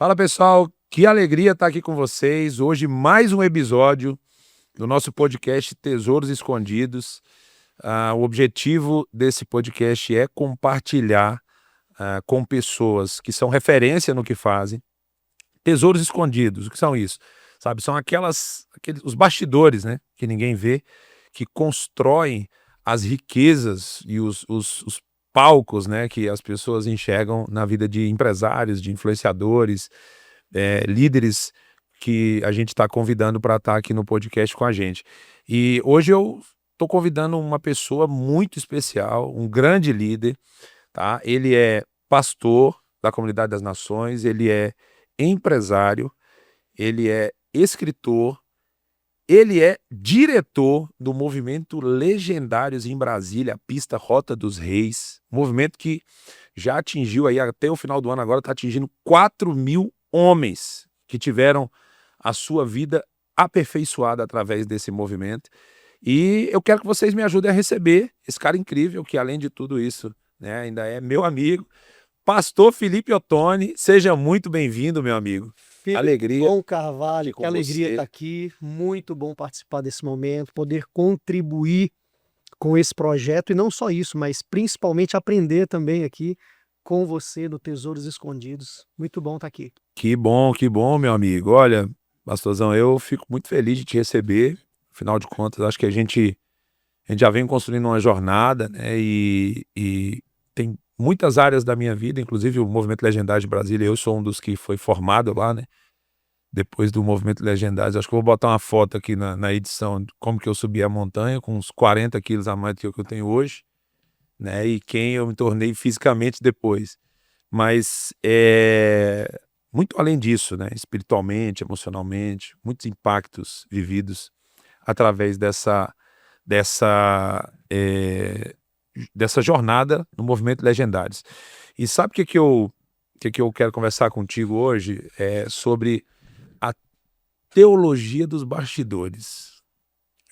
Fala pessoal, que alegria estar aqui com vocês. Hoje mais um episódio do nosso podcast Tesouros Escondidos. O objetivo desse podcast é compartilhar com pessoas que são referência no que fazem. Tesouros escondidos, o que são isso? Sabe, são os bastidores, né, que ninguém vê, que constroem as riquezas e os palcos, né, que as pessoas enxergam na vida de empresários, de influenciadores, líderes que a gente está convidando para estar aqui no podcast com a gente. E hoje eu estou convidando uma pessoa muito especial, um grande líder, tá? Ele é pastor da Comunidade das Nações, ele é empresário, ele é escritor, ele é diretor do movimento Legendários em Brasília, a pista Rota dos Reis, movimento que já atingiu aí até o final do ano, agora está atingindo 4.000 homens que tiveram a sua vida aperfeiçoada através desse movimento. E eu quero que vocês me ajudem a receber esse cara incrível, que além de tudo isso, né, ainda é meu amigo, Pastor Felipe Ottoni. Seja muito bem-vindo, meu amigo. Alegria. Bom, Carvalho, que alegria estar aqui, muito bom participar desse momento, poder contribuir com esse projeto, e não só isso, mas principalmente aprender também aqui com você no Tesouros Escondidos. Muito bom estar aqui. Que bom, meu amigo. Olha, pastorzão, eu fico muito feliz de te receber. Afinal de contas, acho que a gente já vem construindo uma jornada, né? E tem muitas áreas da minha vida, inclusive o Movimento Legendário de Brasília, eu sou um dos que foi formado lá, né? Depois do Movimento Legendário. Acho que eu vou botar uma foto aqui na edição de como que eu subi a montanha, com uns 40 quilos a mais do que o que eu tenho hoje, né? E quem eu me tornei fisicamente depois. Mas muito além disso, né? Espiritualmente, emocionalmente, muitos impactos vividos através dessa jornada no Movimento Legendários. E sabe o que eu quero conversar contigo hoje? É sobre a teologia dos bastidores.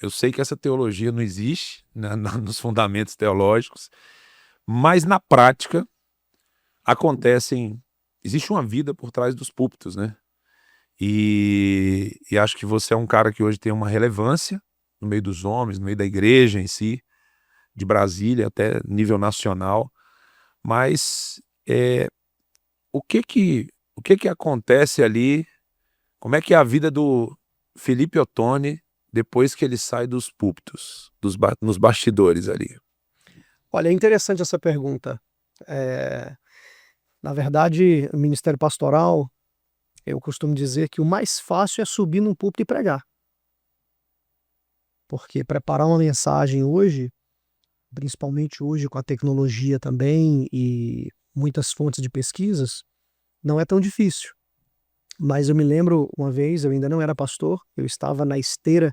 Eu sei que essa teologia não existe, né, nos fundamentos teológicos, mas na prática existe uma vida por trás dos púlpitos, né? E acho que você é um cara que hoje tem uma relevância no meio dos homens, no meio da igreja em si, de Brasília até nível nacional. Mas o que que acontece ali? Como é que é a vida do Felipe Ottoni depois que ele sai dos púlpitos, nos bastidores ali? Olha, é interessante essa pergunta. Na verdade, o ministério pastoral, eu costumo dizer que o mais fácil é subir num púlpito e pregar. Porque preparar uma mensagem hoje, principalmente hoje com a tecnologia também e muitas fontes de pesquisas, não é tão difícil. Mas eu me lembro uma vez, eu ainda não era pastor, eu estava na esteira,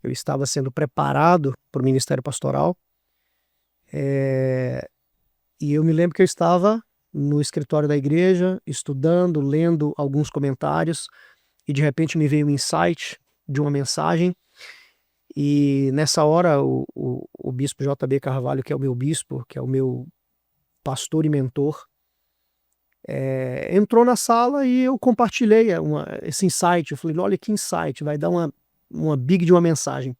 eu estava sendo preparado para o ministério pastoral, e eu me lembro que eu estava no escritório da igreja, estudando, lendo alguns comentários, e de repente me veio um insight de uma mensagem, e nessa hora o bispo J.B. Carvalho, que é o meu bispo, que é o meu pastor e mentor, entrou na sala e eu compartilhei esse insight. Eu falei, olha que insight, vai dar uma big de uma mensagem.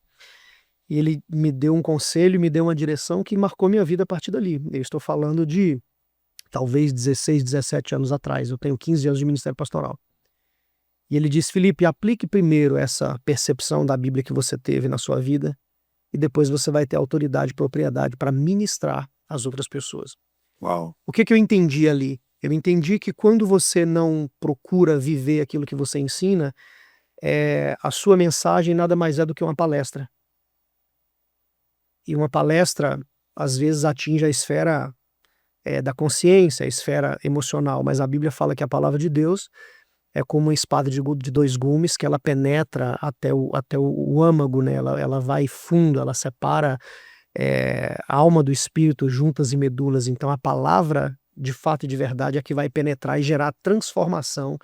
E ele me deu um conselho, me deu uma direção que marcou minha vida a partir dali. Eu estou falando de talvez 16, 17 anos atrás. Eu tenho 15 anos de ministério pastoral. E ele disse, Felipe, aplique primeiro essa percepção da Bíblia que você teve na sua vida e depois você vai ter autoridade e propriedade para ministrar às outras pessoas. Uau! O que eu entendi ali? Eu entendi que quando você não procura viver aquilo que você ensina, a sua mensagem nada mais é do que uma palestra. E uma palestra, às vezes, atinge a esfera da consciência, a esfera emocional, mas a Bíblia fala que a palavra de Deus é como uma espada de dois gumes, que ela penetra até o âmago, né? Ela vai fundo, ela separa a alma do espírito, juntas e medulas. Então a palavra, de fato e de verdade, é que vai penetrar e gerar a transformação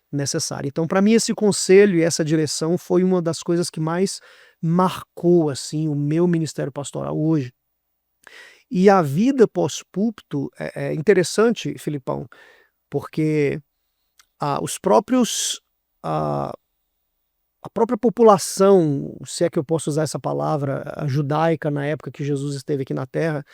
necessária. Então, para mim, esse conselho e essa direção foi uma das coisas que mais marcou assim o meu ministério pastoral hoje. E a vida pós-púlpito é interessante, Filipão, porque os próprios, a própria população, se é que eu posso usar essa palavra, a judaica na época que Jesus esteve aqui na Terra,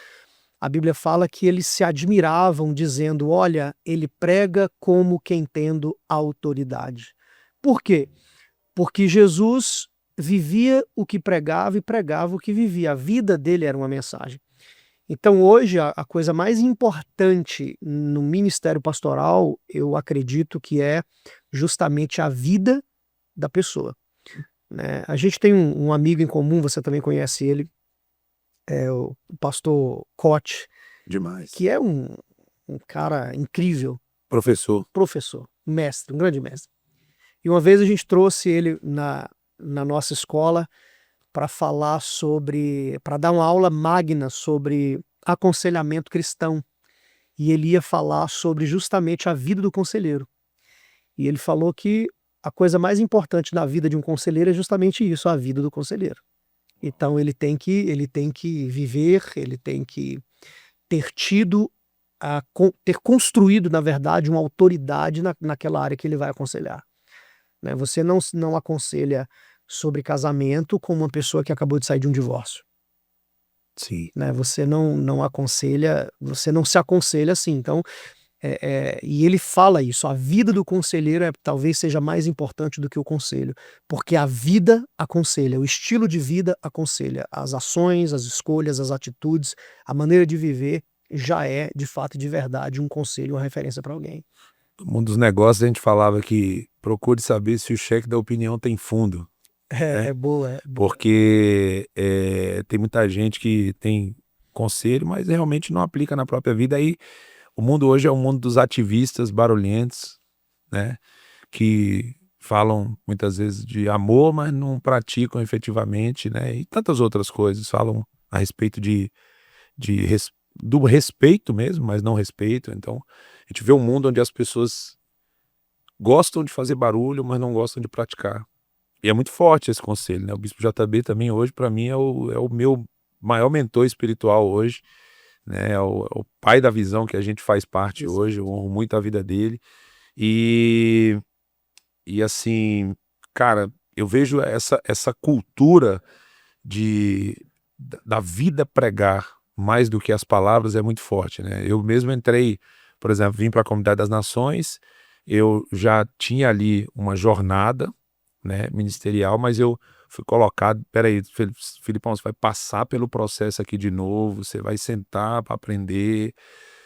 a Bíblia fala que eles se admiravam dizendo, olha, ele prega como quem tendo autoridade. Por quê? Porque Jesus vivia o que pregava e pregava o que vivia. A vida dele era uma mensagem. Então hoje a coisa mais importante no ministério pastoral, eu acredito que é justamente a vida da pessoa, né? A gente tem um amigo em comum, você também conhece ele, é o pastor Koch, Demais. que é um cara incrível, Professor. professor, mestre, um grande mestre. E uma vez a gente trouxe ele na nossa escola para falar para dar uma aula magna sobre aconselhamento cristão. E ele ia falar sobre justamente a vida do conselheiro. E ele falou que a coisa mais importante na vida de um conselheiro é justamente isso, a vida do conselheiro. Então ele tem que viver, ele tem que ter tido, ter construído, na verdade, uma autoridade naquela área que ele vai aconselhar, né? Você não aconselha sobre casamento com uma pessoa que acabou de sair de um divórcio. Sim. Né? Você não aconselha, você não se aconselha assim. Então, e ele fala isso, a vida do conselheiro talvez seja mais importante do que o conselho, porque a vida aconselha, o estilo de vida aconselha, as ações, as escolhas, as atitudes, a maneira de viver já é, de fato e de verdade, um conselho, uma referência para alguém. No mundo dos negócios a gente falava que procure saber se o cheque da opinião tem fundo. É boa. Porque tem muita gente que tem conselho, mas realmente não aplica na própria vida. Aí o mundo hoje é o mundo dos ativistas barulhentos, né? Que falam muitas vezes de amor, mas não praticam efetivamente, né? E tantas outras coisas. Falam a respeito do respeito mesmo, mas não respeito. Então a gente vê um mundo onde as pessoas gostam de fazer barulho, mas não gostam de praticar. E é muito forte esse conselho, né? O Bispo JB também hoje, para mim, é o meu maior mentor espiritual hoje, né? É o pai da visão que a gente faz parte Isso. hoje, eu honro muito a vida dele. E assim, cara, eu vejo essa cultura da vida pregar mais do que as palavras é muito forte, né? Eu mesmo entrei, por exemplo, vim para a Comunidade das Nações, eu já tinha ali uma jornada, né, ministerial, mas eu fui colocado, peraí, Filipão, você vai passar pelo processo aqui de novo, você vai sentar para aprender,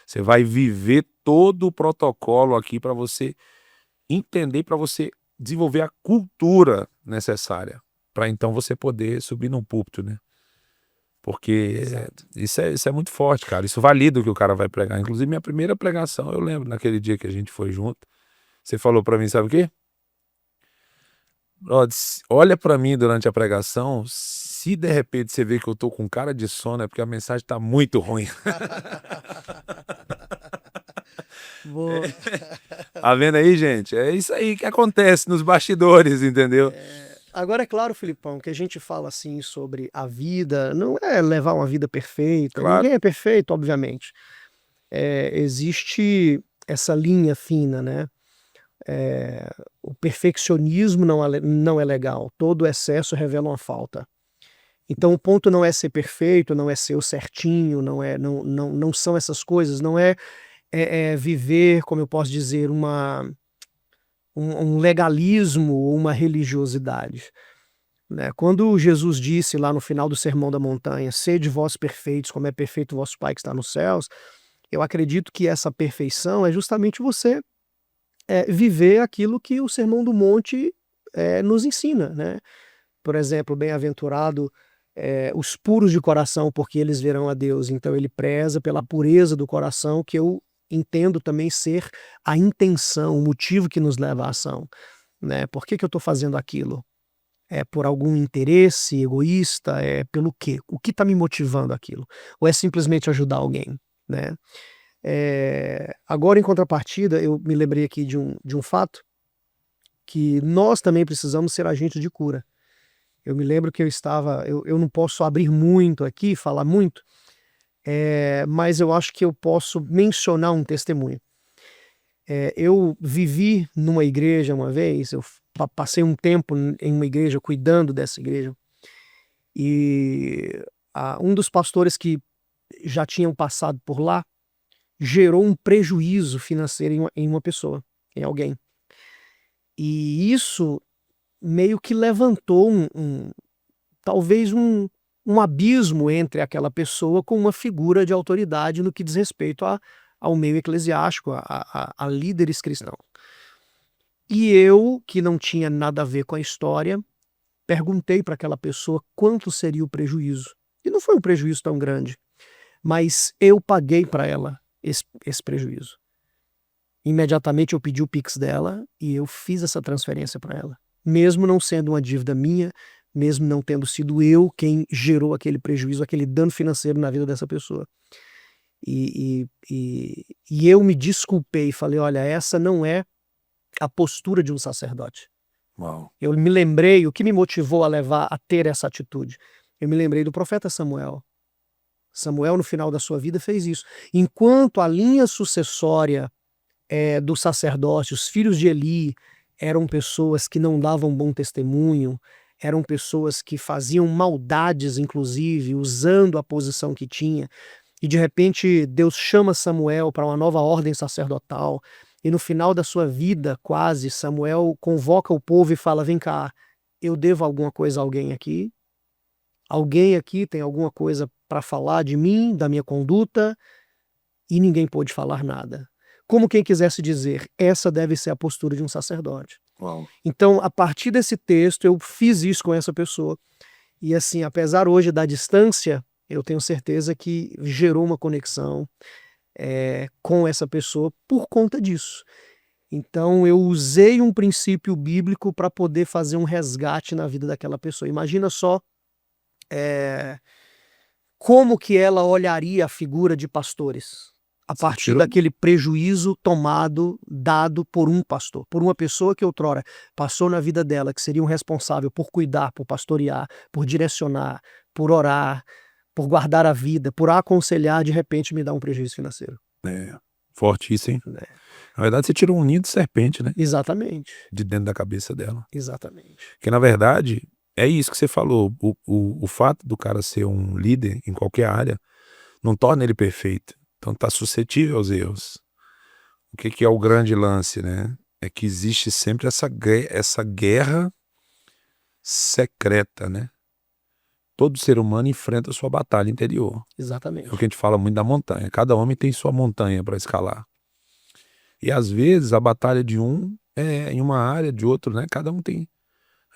você vai viver todo o protocolo aqui para você entender, para você desenvolver a cultura necessária, para então você poder subir num púlpito, né? Porque isso é muito forte, cara, isso valida o que o cara vai pregar. Inclusive minha primeira pregação, eu lembro, naquele dia que a gente foi junto, você falou para mim, sabe o quê? Olha pra mim durante a pregação, se de repente você vê que eu tô com cara de sono, é porque a mensagem tá muito ruim. Boa. Tá vendo aí, gente? É isso aí que acontece nos bastidores, entendeu? Agora, é claro, Filipão, que a gente fala assim sobre a vida, não é levar uma vida perfeita, Claro. ninguém é perfeito, obviamente. Existe essa linha fina, né? O perfeccionismo não é legal, todo excesso revela uma falta. Então o ponto não é ser perfeito, não é ser o certinho, não são essas coisas, não é viver, como eu posso dizer, um legalismo ou uma religiosidade, né? Quando Jesus disse lá no final do Sermão da Montanha, sede vós perfeitos, como é perfeito o vosso Pai que está nos céus, eu acredito que essa perfeição é justamente você viver aquilo que o Sermão do Monte nos ensina, né? Por exemplo, bem-aventurado os puros de coração, porque eles verão a Deus. Então ele preza pela pureza do coração, que eu entendo também ser a intenção, o motivo que nos leva à ação, né? Por que eu estou fazendo aquilo? É por algum interesse egoísta? É pelo quê? O que está me motivando aquilo? Ou é simplesmente ajudar alguém, né? Agora, em contrapartida, eu me lembrei aqui de um fato, que nós também precisamos ser agentes de cura. Eu me lembro que eu não posso abrir muito aqui, falar muito, mas eu acho que eu posso mencionar um testemunho. Eu vivi numa igreja uma vez, eu passei um tempo em uma igreja, cuidando dessa igreja, e um dos pastores que já tinham passado por lá gerou um prejuízo financeiro em uma pessoa, em alguém. E isso meio que levantou talvez um abismo entre aquela pessoa com uma figura de autoridade no que diz respeito ao meio eclesiástico, a líderes cristãos. E eu, que não tinha nada a ver com a história, perguntei para aquela pessoa quanto seria o prejuízo. E não foi um prejuízo tão grande, mas eu paguei para ela esse prejuízo. Imediatamente eu pedi o Pix dela e eu fiz essa transferência para ela. Mesmo não sendo uma dívida minha, mesmo não tendo sido eu quem gerou aquele prejuízo, aquele dano financeiro na vida dessa pessoa. E eu me desculpei e falei, olha, essa não é a postura de um sacerdote. Uau. Eu me lembrei, o que me motivou a ter essa atitude? Eu me lembrei do profeta Samuel. Samuel, no final da sua vida, fez isso. Enquanto a linha sucessória do sacerdote, os filhos de Eli, eram pessoas que não davam bom testemunho, eram pessoas que faziam maldades, inclusive, usando a posição que tinha, e de repente Deus chama Samuel para uma nova ordem sacerdotal, e no final da sua vida, quase, Samuel convoca o povo e fala, vem cá, eu devo alguma coisa a alguém aqui? Alguém aqui tem alguma coisa para falar de mim, da minha conduta? E ninguém pôde falar nada. Como quem quisesse dizer, essa deve ser a postura de um sacerdote. Uau. Então, a partir desse texto, eu fiz isso com essa pessoa. E assim, apesar hoje da distância, eu tenho certeza que gerou uma conexão com essa pessoa por conta disso. Então, eu usei um princípio bíblico para poder fazer um resgate na vida daquela pessoa. Imagina só como que ela olharia a figura de pastores a partir daquele prejuízo dado por um pastor, por uma pessoa que outrora passou na vida dela, que seria um responsável por cuidar, por pastorear, por direcionar, por orar, por guardar a vida, por aconselhar, de repente me dá um prejuízo financeiro. Forte isso, hein? Né? Na verdade, você tirou um ninho de serpente, né? Exatamente. De dentro da cabeça dela. Exatamente. Porque, na verdade, é isso que você falou. O fato do cara ser um líder em qualquer área não torna ele perfeito. Então tá suscetível aos erros. O que é o grande lance, né? É que existe sempre essa guerra secreta, né? Todo ser humano enfrenta a sua batalha interior. Exatamente. É o que a gente fala muito da montanha. Cada homem tem sua montanha para escalar. E às vezes a batalha de um é em uma área, de outro, né? Cada um tem.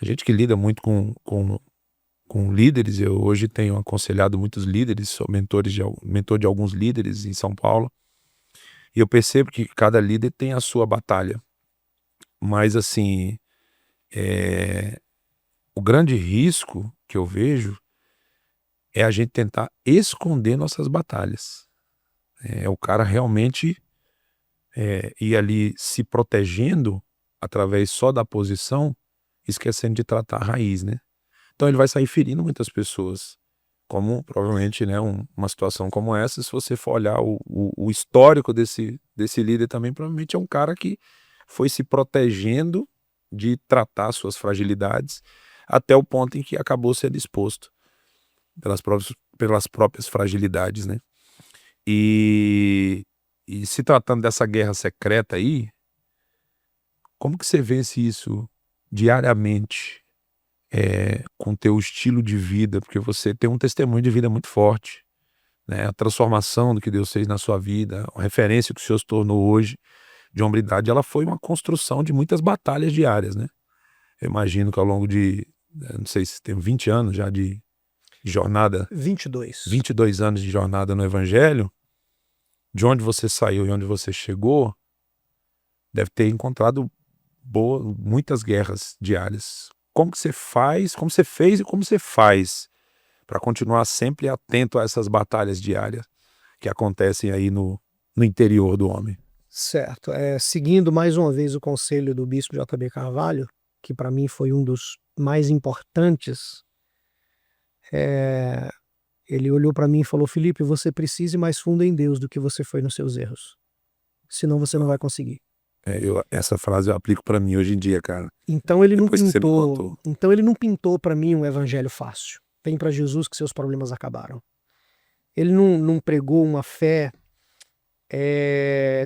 A gente que lida muito com líderes, eu hoje tenho aconselhado muitos líderes, sou mentor de alguns líderes em São Paulo, e eu percebo que cada líder tem a sua batalha. Mas assim, o grande risco que eu vejo é a gente tentar esconder nossas batalhas. É o cara realmente ir ali se protegendo através só da posição, esquecendo de tratar a raiz, né? Então ele vai sair ferindo muitas pessoas, como provavelmente, né, uma situação como essa, se você for olhar o histórico desse líder também, provavelmente é um cara que foi se protegendo de tratar suas fragilidades até o ponto em que acabou sendo exposto pelas próprias fragilidades, né? E se tratando dessa guerra secreta aí, como que você vence isso diariamente? Com teu estilo de vida, porque você tem um testemunho de vida muito forte, né? A transformação do que Deus fez na sua vida, a referência que o Senhor se tornou hoje de hombridade, ela foi uma construção de muitas batalhas diárias, né? Eu imagino que ao longo de, não sei se tem 20 anos já de jornada, 22 anos de jornada no Evangelho, de onde você saiu e onde você chegou, deve ter encontrado muitas guerras diárias. Como que você faz, como você fez e como você faz para continuar sempre atento a essas batalhas diárias que acontecem aí no interior do homem? Certo. Seguindo mais uma vez o conselho do bispo J.B. Carvalho, que para mim foi um dos mais importantes, ele olhou para mim e falou, Felipe, você precisa ir mais fundo em Deus do que você foi nos seus erros. Senão você não vai conseguir. Essa frase eu aplico para mim hoje em dia, cara. Então ele não Depois que você me pintou, contou. então ele não pintou para mim um evangelho fácil. Vem para Jesus que seus problemas acabaram. Ele não pregou uma fé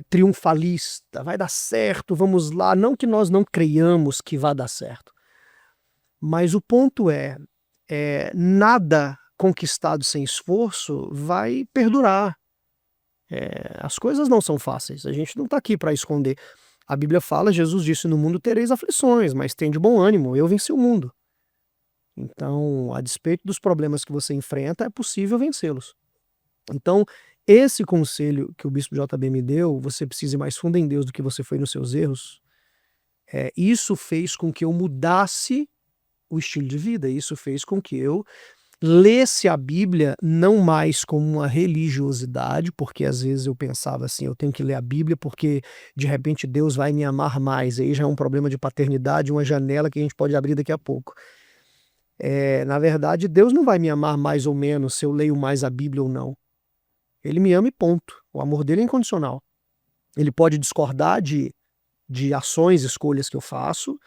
triunfalista, vai dar certo, vamos lá. Não que nós não creiamos que vai dar certo, mas o ponto é nada conquistado sem esforço vai perdurar. As coisas não são fáceis, a gente não está aqui para esconder. A Bíblia fala, Jesus disse, no mundo tereis aflições, mas tende bom ânimo, eu venci o mundo. Então, a despeito dos problemas que você enfrenta, é possível vencê-los. Então, esse conselho que o Bispo JB me deu, você precisa ir mais fundo em Deus do que você foi nos seus erros, isso fez com que eu mudasse o estilo de vida, isso fez com que eu lesse a Bíblia não mais como uma religiosidade, porque às vezes eu pensava assim, eu tenho que ler a Bíblia porque de repente Deus vai me amar mais, aí já é um problema de paternidade, uma janela que a gente pode abrir daqui a pouco. Na verdade, Deus não vai me amar mais ou menos se eu leio mais a Bíblia ou não. Ele me ama e ponto. O amor dele é incondicional. Ele pode discordar de ações, escolhas que eu faço.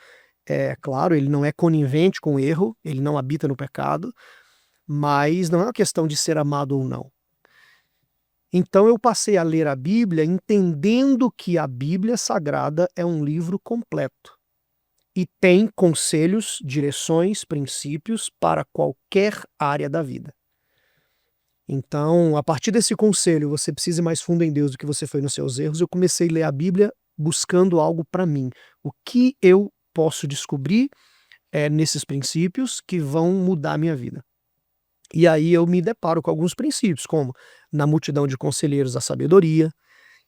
Claro, ele não é conivente com o erro, ele não habita no pecado, mas não é uma questão de ser amado ou não. Então eu passei a ler a Bíblia entendendo que a Bíblia Sagrada é um livro completo e tem conselhos, direções, princípios para qualquer área da vida. Então, a partir desse conselho, você precisa ir mais fundo em Deus do que você foi nos seus erros, eu comecei a ler a Bíblia buscando algo para mim. O que eu posso descobrir nesses princípios que vão mudar a minha vida? E aí eu me deparo com alguns princípios, como na multidão de conselheiros a sabedoria.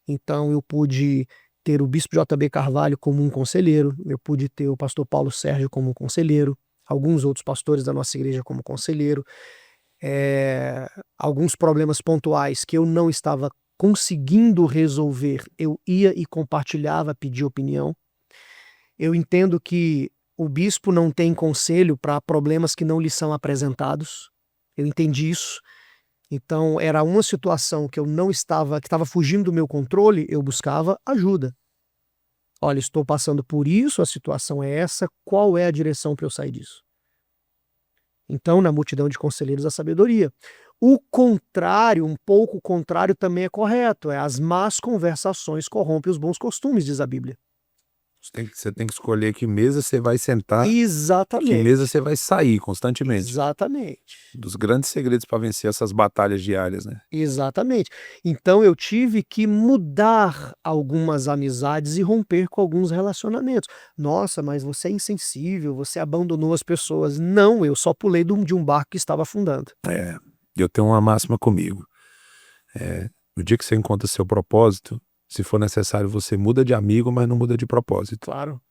Então eu pude ter o Bispo JB Carvalho como um conselheiro, eu pude ter o pastor Paulo Sérgio como um conselheiro, alguns outros pastores da nossa igreja como conselheiro. Alguns problemas pontuais que eu não estava conseguindo resolver, eu ia e compartilhava, pedia opinião. Eu entendo que o bispo não tem conselho para problemas que não lhe são apresentados. Eu entendi isso. Então, era uma situação que eu não estava, que estava fugindo do meu controle, eu buscava ajuda. Olha, estou passando por isso, a situação é essa, qual é a direção para eu sair disso? Então, na multidão de conselheiros, a sabedoria. O contrário, um pouco contrário também é correto, as más conversações corrompem os bons costumes, diz a Bíblia. Você tem que escolher que mesa você vai sentar, que Exatamente. mesa você vai sair constantemente. Exatamente. Dos grandes segredos para vencer essas batalhas diárias, né? Exatamente. Então eu tive que mudar algumas amizades e romper com alguns relacionamentos. Nossa, mas você é insensível, você abandonou as pessoas. Não, eu só pulei de um barco que estava afundando. Eu tenho uma máxima comigo. No dia que você encontra seu propósito, se for necessário, você muda de amigo, mas não muda de propósito. Claro.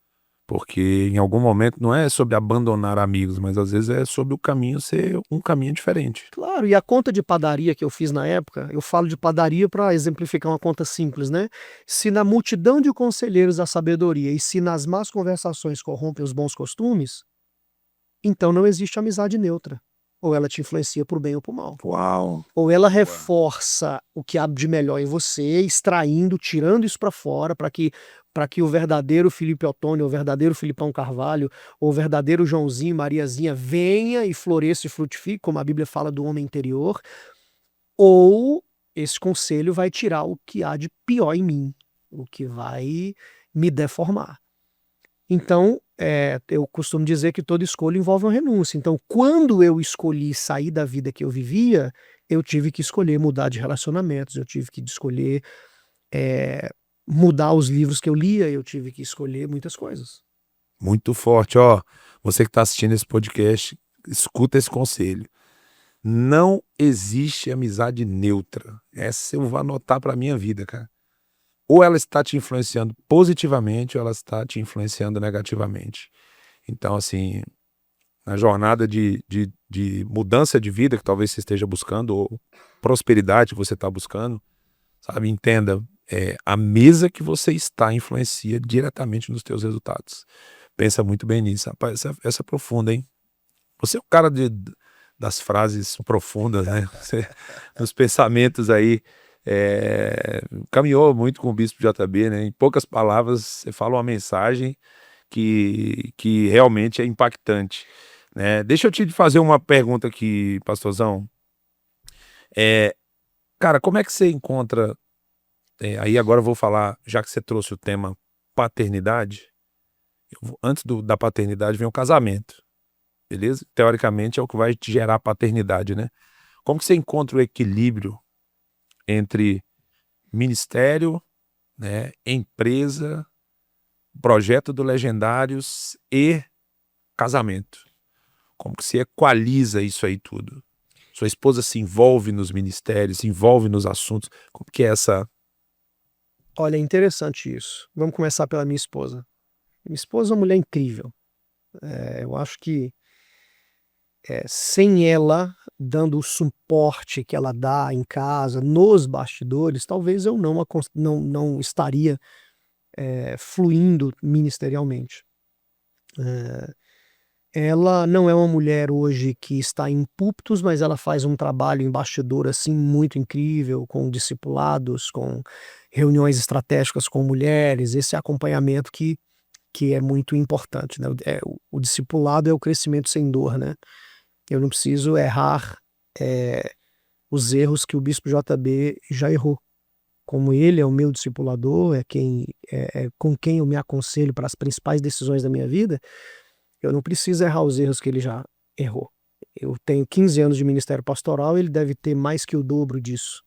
Porque em algum momento não é sobre abandonar amigos, mas às vezes é sobre o caminho ser um caminho diferente. Claro, e a conta de padaria que eu fiz na época, eu falo de padaria para exemplificar uma conta simples, né? Se na multidão de conselheiros a sabedoria e se nas más conversações corrompem os bons costumes, então não existe amizade neutra. Ou ela te influencia por bem ou por mal. Uau! Ou ela reforça o que há de melhor em você, extraindo, tirando isso para fora, para que o verdadeiro Felipe Ottoni, o verdadeiro Filipão Carvalho, o verdadeiro Joãozinho, Mariazinha venha e floresça e frutifique, como a Bíblia fala do homem interior. Ou esse conselho vai tirar o que há de pior em mim, o que vai me deformar. Então, eu costumo dizer que toda escolha envolve uma renúncia. Então, quando eu escolhi sair da vida que eu vivia, eu tive que escolher mudar de relacionamentos, eu tive que escolher mudar os livros que eu lia, eu tive que escolher muitas coisas. Muito forte, ó. Você que está assistindo esse podcast, escuta esse conselho. Não existe amizade neutra. Essa eu vou anotar para minha vida, cara. Ou ela está te influenciando positivamente, ou ela está te influenciando negativamente. Então, assim, na jornada de mudança de vida que talvez você esteja buscando, ou prosperidade que você está buscando, sabe? Entenda, a mesa que você está influencia diretamente nos teus resultados. Pensa muito bem nisso. Rapaz, essa é profunda, hein? Você é o cara das frases profundas, né? Nos pensamentos aí. caminhou muito com o Bispo JB, né? Em poucas palavras, você fala uma mensagem que realmente é impactante, né? Deixa eu te fazer uma pergunta aqui, pastorzão. Cara, como é que você encontra... aí agora eu vou falar, já que você trouxe o tema paternidade, antes da paternidade vem o casamento, beleza? Teoricamente é o que vai te gerar paternidade, né? Como que você encontra o equilíbrio entre ministério, né, empresa, projeto do Legendários e casamento? Como que se equaliza isso aí tudo? Sua esposa se envolve nos ministérios, se envolve nos assuntos. Como que é essa... Olha, é interessante isso. Vamos começar pela minha esposa. Minha esposa é uma mulher incrível. Eu acho que sem ela dando o suporte que ela dá em casa, nos bastidores, talvez eu não estaria fluindo ministerialmente. Ela não é uma mulher hoje que está em púlpitos, mas ela faz um trabalho em bastidor assim muito incrível, com discipulados, com reuniões estratégicas com mulheres, esse acompanhamento que é muito importante, né? O discipulado é o crescimento sem dor, né? Eu não preciso errar os erros que o Bispo JB já errou. Como ele é o meu discipulador, é com quem eu me aconselho para as principais decisões da minha vida, eu não preciso errar os erros que ele já errou. Eu tenho 15 anos de ministério pastoral, ele deve ter mais que o dobro disso.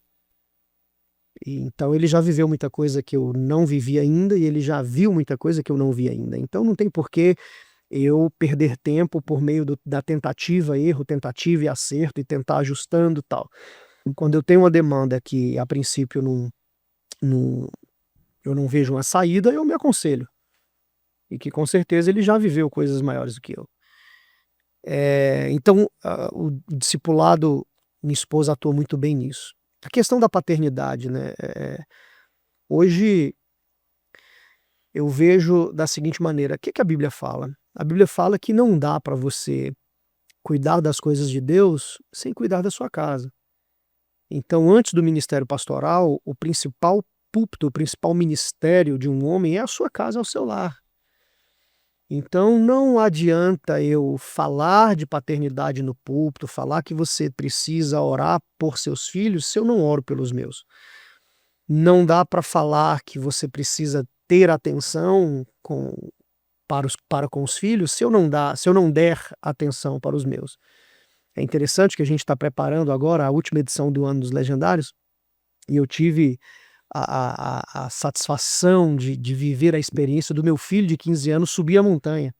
Então ele já viveu muita coisa que eu não vivi ainda e ele já viu muita coisa que eu não vi ainda. Então não tem por que eu perder tempo por meio da tentativa, erro, tentativa e acerto e tentar ajustando e tal. Quando eu tenho uma demanda que a princípio não, eu não vejo uma saída, eu me aconselho. E que com certeza ele já viveu coisas maiores do que eu. Então o discipulado, minha esposa atua muito bem nisso. A questão da paternidade, né? Hoje eu vejo da seguinte maneira: o que a Bíblia fala? A Bíblia fala que não dá para você cuidar das coisas de Deus sem cuidar da sua casa. Então, antes do ministério pastoral, o principal púlpito, o principal ministério de um homem é a sua casa, é o seu lar. Então, não adianta eu falar de paternidade no púlpito, falar que você precisa orar por seus filhos, se eu não oro pelos meus. Não dá para falar que você precisa ter atenção para com os filhos, se eu não der atenção para os meus. É interessante que a gente está preparando agora a última edição do Ano dos Legendários, e eu tive a satisfação de viver a experiência do meu filho de 15 anos subir a montanha.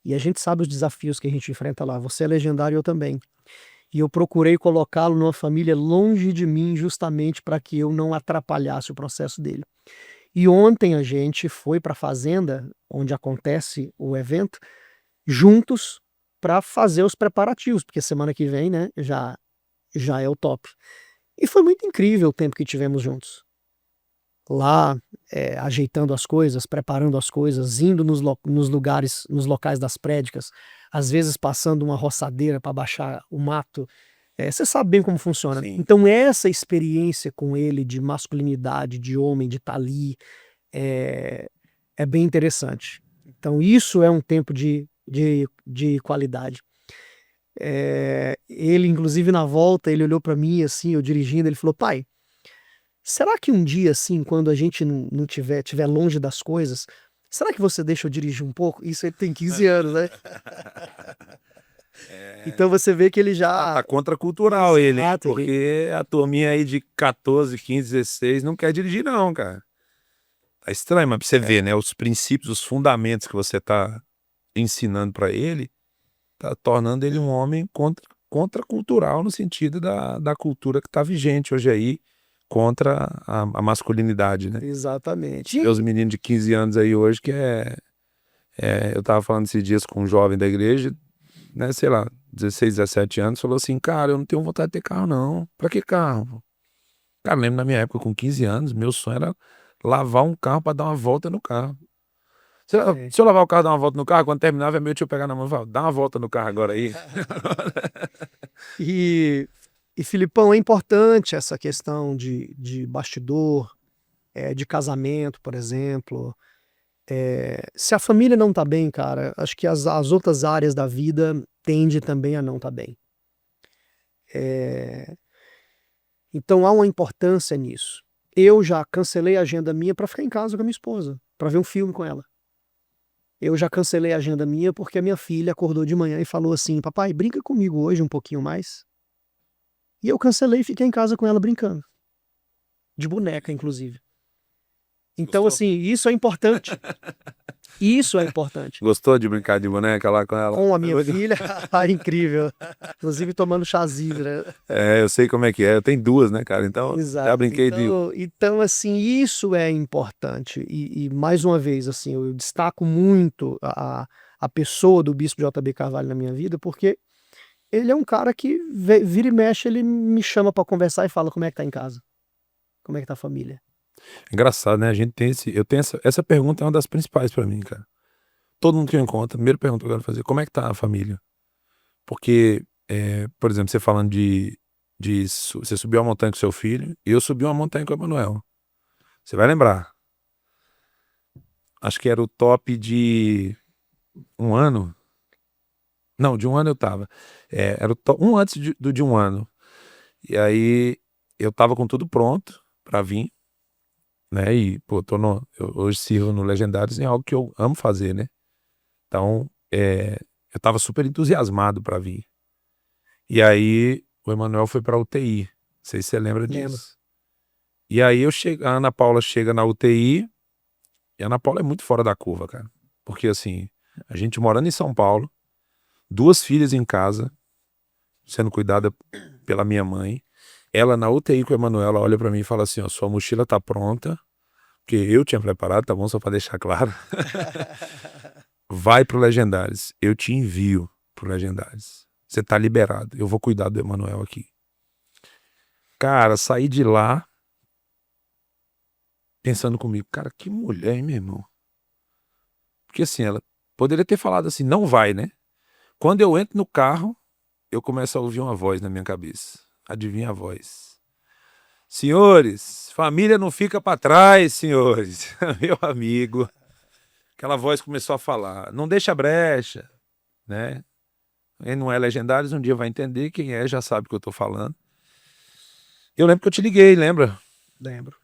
E a gente sabe os desafios que a gente enfrenta lá. Você é legendário, eu também. E eu procurei colocá-lo numa família longe de mim justamente para que eu não atrapalhasse o processo dele. E ontem a gente foi para a fazenda, onde acontece o evento, juntos para fazer os preparativos, porque semana que vem, né, já é o top. E foi muito incrível o tempo que tivemos juntos. Lá, ajeitando as coisas, preparando as coisas, indo nos lugares, nos locais das prédicas, às vezes passando uma roçadeira para baixar o mato. Você sabe bem como funciona. Sim. Então essa experiência com ele de masculinidade, de homem, de estar ali, é bem interessante. Então isso é um tempo de qualidade. Ele, inclusive, na volta, ele olhou para mim, assim, eu dirigindo, ele falou: pai, será que um dia, assim, quando a gente não tiver longe das coisas, será que você deixa eu dirigir um pouco? Isso ele tem 15 anos, né? Então você vê que ele já... Tá contracultural ele, hein? Exato, Porque a turminha aí de 14, 15, 16 não quer dirigir não, cara. Tá estranho, mas pra você ver, né? Os princípios, os fundamentos que você tá ensinando pra ele, tá tornando ele um homem contracultural no sentido da cultura que tá vigente hoje aí contra a masculinidade, né? Exatamente. Meus meninos de 15 anos aí hoje que eu tava falando esses dias com um jovem da igreja, né, sei lá, 16, 17 anos, falou assim: cara, eu não tenho vontade de ter carro não. Pra que carro? Cara, lembro na minha época com 15 anos, meu sonho era lavar um carro pra dar uma volta no carro. Se eu lavar o carro, dar uma volta no carro, quando terminava, meu tio pegar na mão e falar: dá uma volta no carro agora aí. E E Filipão, é importante essa questão de bastidor, de casamento, por exemplo. Se a família não tá bem, cara, acho que as outras áreas da vida tende também a não tá bem. É, Então há uma importância nisso. Eu já cancelei a agenda minha para ficar em casa com a minha esposa, para ver um filme com ela. Eu já cancelei a agenda minha porque a minha filha acordou de manhã e falou assim: papai, brinca comigo hoje um pouquinho mais. E eu cancelei e fiquei em casa com ela brincando. De boneca, inclusive. Então, Gostou? assim, isso é importante. Isso é importante. Gostou de brincar de boneca lá com ela? Com a minha filha, incrível. Inclusive tomando chazinho, né? Eu sei como é que é. Eu tenho duas, né, cara? Então, já Exato. brinquei de. Então, assim, isso é importante. E mais uma vez, assim, eu destaco muito a pessoa do Bispo J.B. Carvalho na minha vida, porque ele é um cara que vira e mexe, ele me chama para conversar e fala como é que tá em casa, como é que tá a família. Engraçado, né? A gente tem eu tenho essa pergunta é uma das principais pra mim, cara. Todo mundo que eu encontro, a primeira pergunta que eu quero fazer, como é que tá a família? Porque, por exemplo, você falando você subiu a montanha com seu filho e eu subi uma montanha com o Emanuel. Você vai lembrar. Acho que era o top de um ano. Não, de um ano eu tava. Era o top, um antes do de um ano. E aí eu tava com tudo pronto pra vir, né? E, pô, eu hoje sirvo no Legendários em algo que eu amo fazer, né? Então, eu tava super entusiasmado pra vir. E aí o Emanuel foi pra UTI. Não sei se você lembra Lembro. disso. E aí a Ana Paula chega na UTI e a Ana Paula é muito fora da curva, cara. Porque assim, a gente morando em São Paulo, duas filhas em casa, sendo cuidada pela minha mãe. Ela na UTI com a Emanuela, ela olha pra mim e fala assim, ó, sua mochila tá pronta, porque eu tinha preparado, tá bom? Só pra deixar claro. Vai pro Legendários. Eu te envio pro Legendários. Você tá liberado. Eu vou cuidar do Emanuel aqui. Cara, saí de lá pensando comigo, cara, que mulher, hein, meu irmão? Porque assim, ela poderia ter falado assim, não vai, né? Quando eu entro no carro, eu começo a ouvir uma voz na minha cabeça. Adivinha a voz? Senhores, família não fica pra trás, senhores. Meu amigo. Aquela voz começou a falar, não deixa brecha, né? Quem não é Legendários um dia vai entender, quem é já sabe o que eu tô falando. Eu lembro que eu te liguei, lembra? Lembro.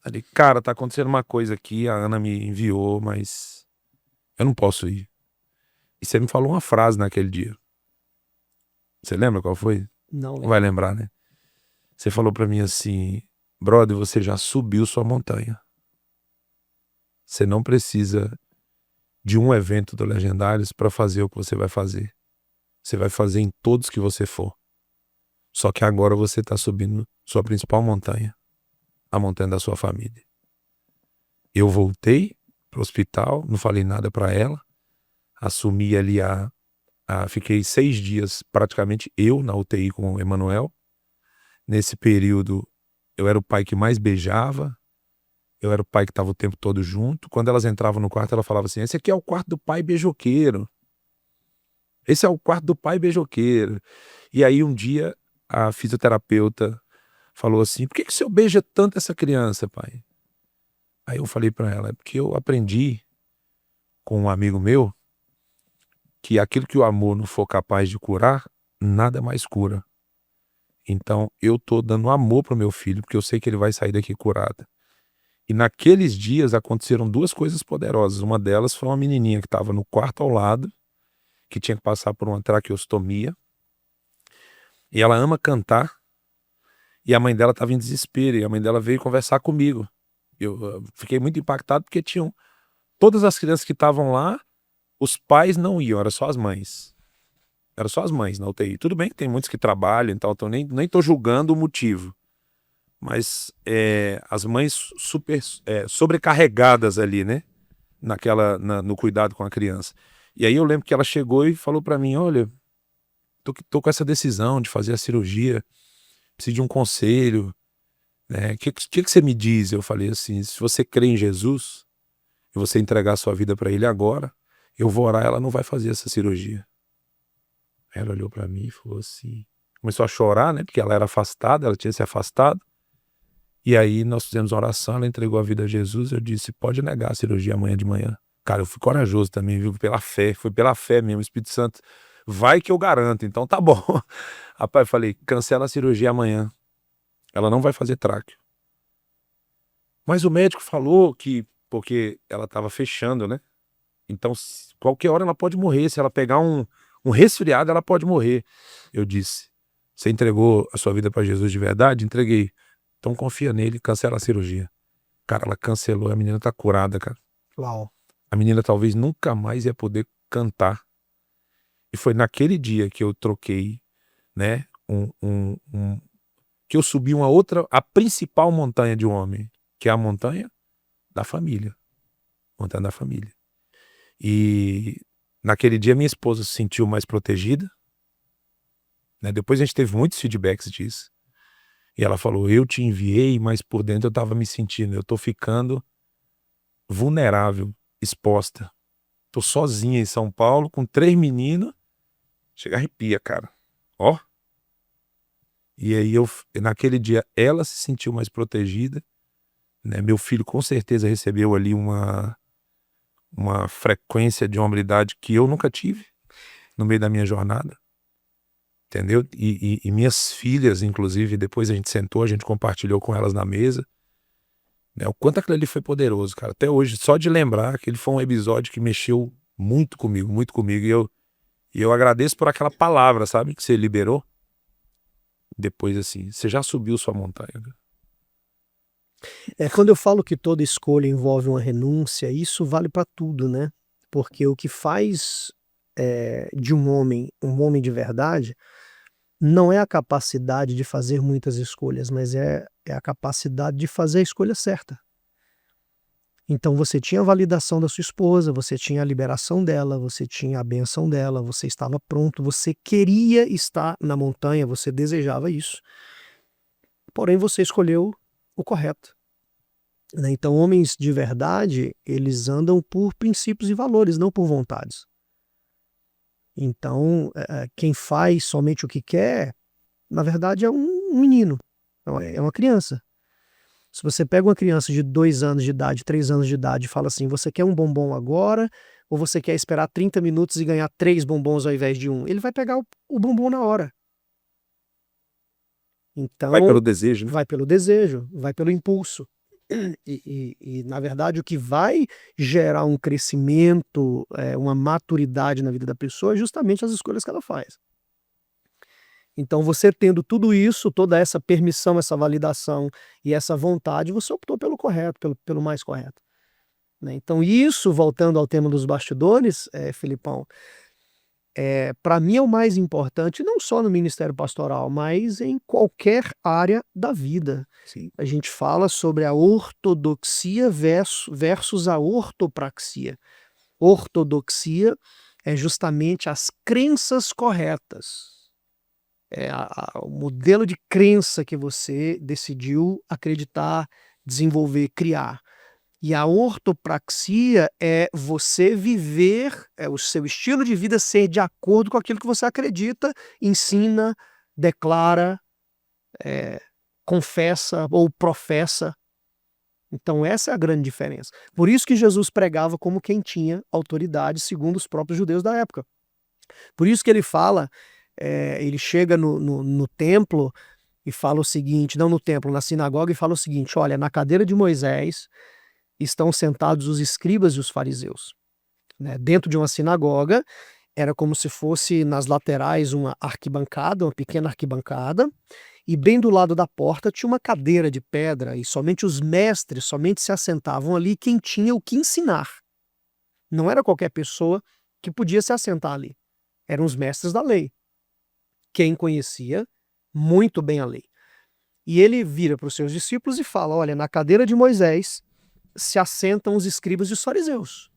Ali, cara, tá acontecendo uma coisa aqui, a Ana me enviou, mas eu não posso ir. E você me falou uma frase naquele dia. Você lembra qual foi? Não Não vai lembro. lembrar, né? Você falou pra mim assim, brother, você já subiu sua montanha. Você não precisa de um evento do Legendários pra fazer o que você vai fazer. Você vai fazer em todos que você for. Só que agora você tá subindo sua principal montanha, a montanha da sua família. Eu voltei pro hospital, não falei nada pra ela, assumi ali fiquei 6 dias praticamente eu na UTI com o Emanuel. Nesse período eu era o pai que mais beijava, eu era o pai que estava o tempo todo junto. Quando elas entravam no quarto, ela falava assim, esse aqui é o quarto do pai beijoqueiro. Esse é o quarto do pai beijoqueiro. E aí um dia a fisioterapeuta falou assim, por que o senhor beija tanto essa criança, pai? Aí eu falei pra ela, é porque eu aprendi com um amigo meu que aquilo que o amor não for capaz de curar, nada mais cura. Então eu tô dando amor pro meu filho, porque eu sei que ele vai sair daqui curado. E naqueles dias aconteceram duas coisas poderosas. Uma delas foi uma menininha que estava no quarto ao lado, que tinha que passar por uma traqueostomia. E ela ama cantar. E a mãe dela estava em desespero. E a mãe dela veio conversar comigo. Eu fiquei muito impactado porque tinham todas as crianças que estavam lá, os pais não iam, era só as mães. Era só as mães na UTI. Tudo bem que tem muitos que trabalham, então eu nem tô julgando o motivo. Mas as mães super sobrecarregadas ali, né? No cuidado com a criança. E aí eu lembro que ela chegou e falou pra mim, olha, tô com essa decisão de fazer a cirurgia, preciso de um conselho, né? Que você me diz? Eu falei assim, se você crê em Jesus e você entregar a sua vida pra ele agora, eu vou orar, ela não vai fazer essa cirurgia. Ela olhou pra mim e falou assim, começou a chorar, né? Porque ela era afastada, ela tinha se afastado. E aí nós fizemos uma oração, ela entregou a vida a Jesus. Eu disse, pode negar a cirurgia amanhã de manhã. Cara, eu fui corajoso também, viu? Pela fé, foi pela fé mesmo. O Espírito Santo, vai que eu garanto. Então tá bom. Rapaz, eu falei, cancela a cirurgia amanhã. Ela não vai fazer tráqueo. Mas o médico falou que, porque ela estava fechando, né? Então, qualquer hora ela pode morrer. Se ela pegar um resfriado, ela pode morrer. Eu disse, você entregou a sua vida para Jesus de verdade? Entreguei. Então confia nele, cancela a cirurgia. Cara, ela cancelou, a menina tá curada, cara. Uau. A menina talvez nunca mais ia poder cantar. E foi naquele dia que eu troquei, né? Que eu subi a principal montanha de um homem, que é a montanha da família. Montanha da família. E naquele dia minha esposa se sentiu mais protegida, né? Depois a gente teve muitos feedbacks disso. E ela falou, eu te enviei, mas por dentro eu tava me sentindo, eu tô ficando vulnerável, exposta. Tô sozinha em São Paulo, com 3 meninos. Chega a arrepia, cara. Ó. E aí naquele dia ela se sentiu mais protegida, né? Meu filho com certeza recebeu ali uma frequência de hombridade que eu nunca tive no meio da minha jornada. Entendeu? E minhas filhas, inclusive, depois a gente sentou, a gente compartilhou com elas na mesa, né? O quanto aquilo ali foi poderoso, cara. Até hoje, só de lembrar que ele foi um episódio que mexeu muito comigo, muito comigo. E eu agradeço por aquela palavra, sabe? Que você liberou. Depois, assim, você já subiu sua montanha. Quando eu falo que toda escolha envolve uma renúncia, isso vale para tudo, né? Porque o que faz de um homem de verdade não é a capacidade de fazer muitas escolhas, mas é a capacidade de fazer a escolha certa. Então você tinha a validação da sua esposa, você tinha a liberação dela, você tinha a bênção dela, você estava pronto, você queria estar na montanha, você desejava isso. Porém você escolheu o correto, né? Então homens de verdade, eles andam por princípios e valores, não por vontades. Então quem faz somente o que quer, na verdade é um menino, é uma criança. Se você pega uma criança de 2 anos de idade, 3 anos de idade e fala assim, você quer um bombom agora ou você quer esperar 30 minutos e ganhar 3 bombons ao invés de 1? Ele vai pegar o bombom na hora. Então, Vai pelo desejo, né? vai pelo desejo, vai pelo impulso. E na verdade o que vai gerar um crescimento, uma maturidade na vida da pessoa é justamente as escolhas que ela faz. Então você tendo tudo isso, toda essa permissão, essa validação e essa vontade, você optou pelo correto, pelo mais correto, né? Então isso, voltando ao tema dos bastidores, Felipão, para mim é o mais importante, não só no ministério pastoral, mas em qualquer área da vida. Sim. A gente fala sobre a ortodoxia versus a ortopraxia. Ortodoxia é justamente as crenças corretas. O modelo de crença que você decidiu acreditar, desenvolver, criar. E a ortopraxia é você viver, o seu estilo de vida ser de acordo com aquilo que você acredita, ensina, declara, confessa ou professa. Então essa é a grande diferença. Por isso que Jesus pregava como quem tinha autoridade, segundo os próprios judeus da época. Por isso que ele fala, ele chega no templo e fala o seguinte, não no templo, na sinagoga, e fala o seguinte, olha, na cadeira de Moisés estão sentados os escribas e os fariseus, né? Dentro de uma sinagoga, era como se fosse nas laterais uma arquibancada, uma pequena arquibancada, e bem do lado da porta tinha uma cadeira de pedra, e somente os mestres somente se assentavam ali quem tinha o que ensinar. Não era qualquer pessoa que podia se assentar ali. Eram os mestres da lei, quem conhecia muito bem a lei. E ele vira para os seus discípulos e fala, olha, na cadeira de Moisés se assentam os escribas e os fariseus.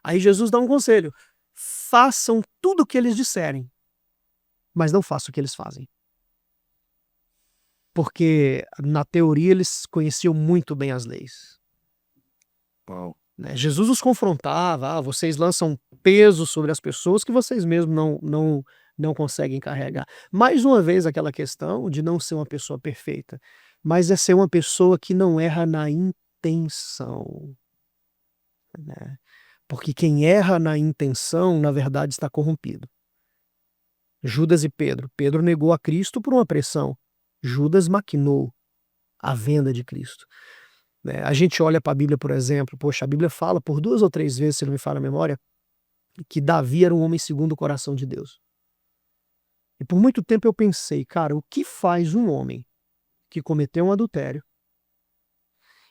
Aí Jesus dá um conselho, façam tudo o que eles disserem, mas não façam o que eles fazem. Porque na teoria eles conheciam muito bem as leis. Uau. Jesus os confrontava, vocês lançam peso sobre as pessoas que vocês mesmos não conseguem carregar. Mais uma vez aquela questão de não ser uma pessoa perfeita, mas é ser uma pessoa que não erra na intenção, né? Porque quem erra na intenção, na verdade, está corrompido. Judas e Pedro. Pedro negou a Cristo por uma pressão. Judas maquinou a venda de Cristo, né? A gente olha para a Bíblia, por exemplo, poxa, a Bíblia fala por 2 ou 3 vezes, se não me falha a memória, que Davi era um homem segundo o coração de Deus. E por muito tempo eu pensei, cara, o que faz um homem que cometeu um adultério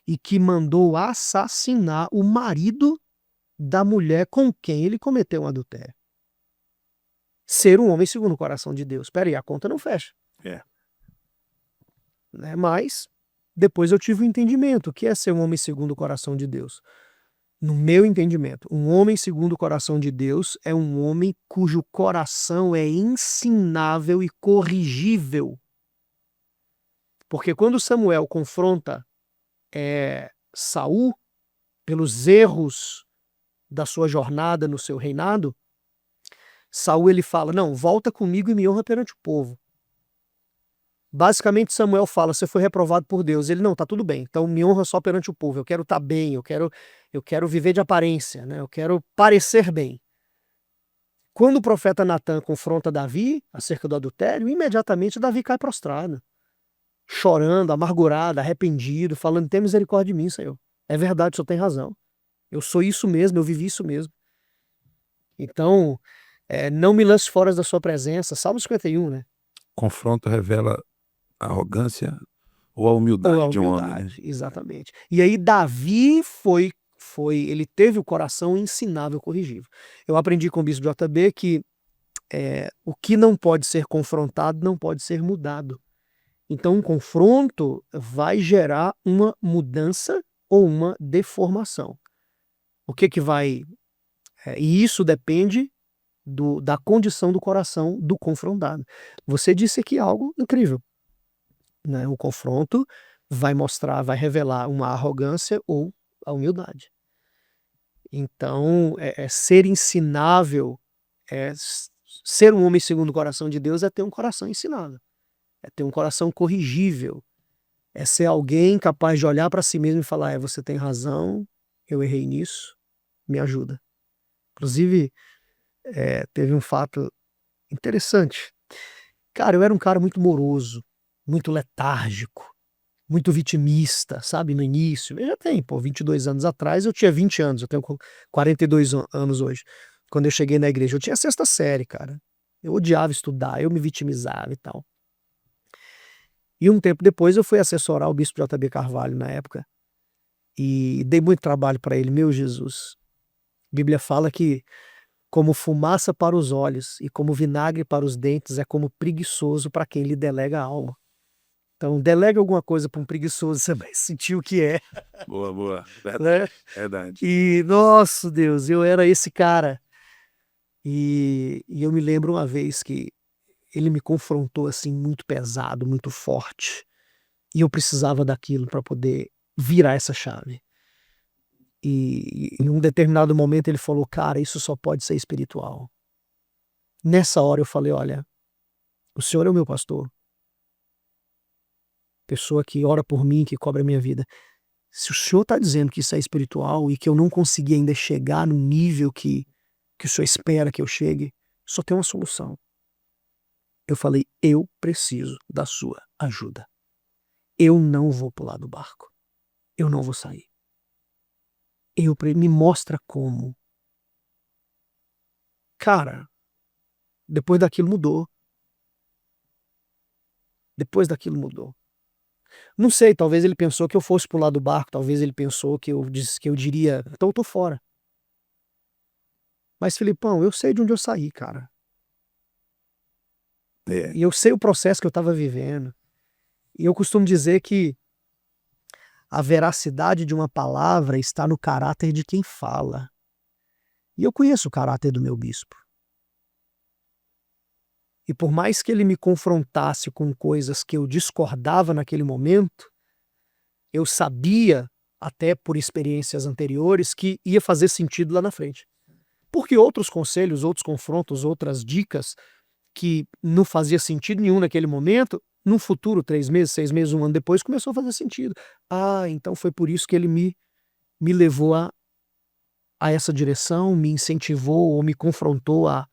e que mandou assassinar o marido da mulher com quem ele cometeu um adultério? Ser um homem segundo o coração de Deus. Espera aí, a conta não fecha. Né? Mas depois eu tive o entendimento, o que é ser um homem segundo o coração de Deus? No meu entendimento, um homem segundo o coração de Deus é um homem cujo coração é ensinável e corrigível. Porque quando Samuel confronta Saul pelos erros da sua jornada no seu reinado, Saul ele fala, não, volta comigo e me honra perante o povo. Basicamente Samuel fala, você foi reprovado por Deus. Ele, não, tá tudo bem, então me honra só perante o povo, eu quero estar bem, eu quero viver de aparência, né? Eu quero parecer bem. Quando o profeta Natan confronta Davi acerca do adultério, imediatamente Davi cai prostrado, chorando, amargurado, arrependido, falando, tem misericórdia de mim, Senhor. É verdade, o Senhor tem razão. Eu sou isso mesmo, eu vivi isso mesmo. Então, não me lance fora da sua presença. Salmo 51, né? Confronto revela a arrogância ou a humildade Ou a de um homem, né? humildade, exatamente. E aí Davi ele teve o coração ensinável, corrigível. Eu aprendi com o bispo JB que o que não pode ser confrontado não pode ser mudado. Então um confronto vai gerar uma mudança ou uma deformação. O que vai... e isso depende da condição do coração do confrontado. Você disse aqui algo incrível, né? O confronto vai mostrar, vai revelar uma arrogância ou a humildade. Então, ser ensinável, ser um homem segundo o coração de Deus é ter um coração ensinável, é ter um coração corrigível, é ser alguém capaz de olhar para si mesmo e falar, você tem razão, eu errei nisso, me ajuda. Inclusive, teve um fato interessante. Cara, eu era um cara muito moroso, muito letárgico, muito vitimista, sabe, no início. Eu já tenho, 22 anos atrás, eu tinha 20 anos, eu tenho 42 anos hoje. Quando eu cheguei na igreja, eu tinha 6ª série, cara. Eu odiava estudar, eu me vitimizava e tal. E um tempo depois eu fui assessorar o bispo JB Carvalho na época e dei muito trabalho para ele, meu Jesus. A Bíblia fala que como fumaça para os olhos e como vinagre para os dentes é como preguiçoso para quem lhe delega algo. Então, delega alguma coisa para um preguiçoso, você vai sentir o que é. Boa. Né? Verdade. E, nossa Deus, eu era esse cara. E eu me lembro uma vez que ele me confrontou assim, muito pesado, muito forte. E eu precisava daquilo para poder virar essa chave. E em um determinado momento ele falou, cara, isso só pode ser espiritual. Nessa hora eu falei, olha, o Senhor é o meu pastor. Pessoa que ora por mim, que cobre a minha vida. Se o Senhor está dizendo que isso é espiritual e que eu não consegui ainda chegar no nível que o Senhor espera que eu chegue, só tem uma solução. Eu falei, eu preciso da sua ajuda. Eu não vou pular do barco. Eu não vou sair. Me mostra como. Cara, depois daquilo mudou. Depois daquilo mudou. Não sei, talvez ele pensou que eu fosse pular do barco, talvez ele pensou que eu diria, então eu tô fora. Mas, Filipão, eu sei de onde eu saí, cara. E eu sei o processo que eu estava vivendo. E eu costumo dizer que a veracidade de uma palavra está no caráter de quem fala. E eu conheço o caráter do meu bispo. E por mais que ele me confrontasse com coisas que eu discordava naquele momento, eu sabia, até por experiências anteriores, que ia fazer sentido lá na frente. Porque outros conselhos, outros confrontos, outras dicas que não fazia sentido nenhum naquele momento, no futuro, 3 meses, 6 meses, 1 ano depois, começou a fazer sentido. Ah, então foi por isso que ele me levou a essa direção, me incentivou ou me confrontou a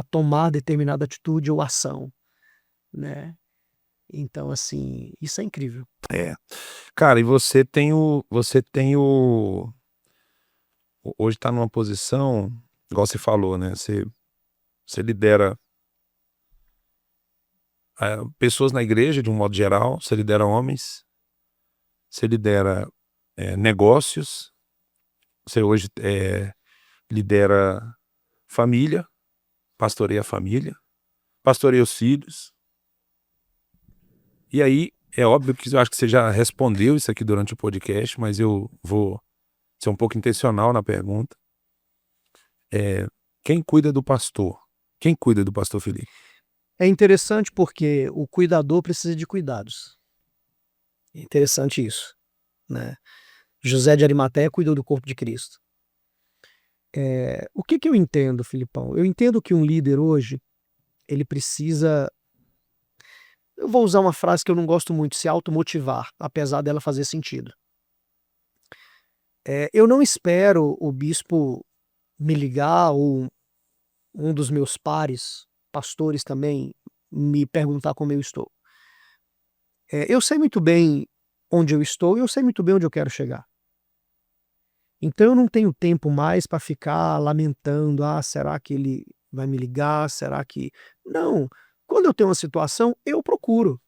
tomar determinada atitude ou ação, né. Então, assim, isso é incrível. É. Cara, e hoje tá numa posição, igual você falou, né, você lidera, pessoas na igreja de um modo geral, você lidera homens, você lidera, negócios, você hoje, lidera família, pastoreia a família, pastoreia os filhos. E aí, é óbvio que eu acho que você já respondeu isso aqui durante o podcast, mas eu vou ser um pouco intencional na pergunta. Quem cuida do pastor? Quem cuida do pastor Felipe? É interessante porque o cuidador precisa de cuidados. É interessante isso, né. José de Arimateia cuidou do corpo de Cristo. O que que eu entendo, Filipão? Eu entendo que um líder hoje, ele precisa, eu vou usar uma frase que eu não gosto muito, se automotivar, apesar dela fazer sentido. Eu não espero o bispo me ligar ou um dos meus pares, pastores também, me perguntar como eu estou. Eu sei muito bem onde eu estou e eu sei muito bem onde eu quero chegar. Então eu não tenho tempo mais para ficar lamentando: "Ah, será que ele vai me ligar? Será que" não, quando eu tenho uma situação, eu procuro.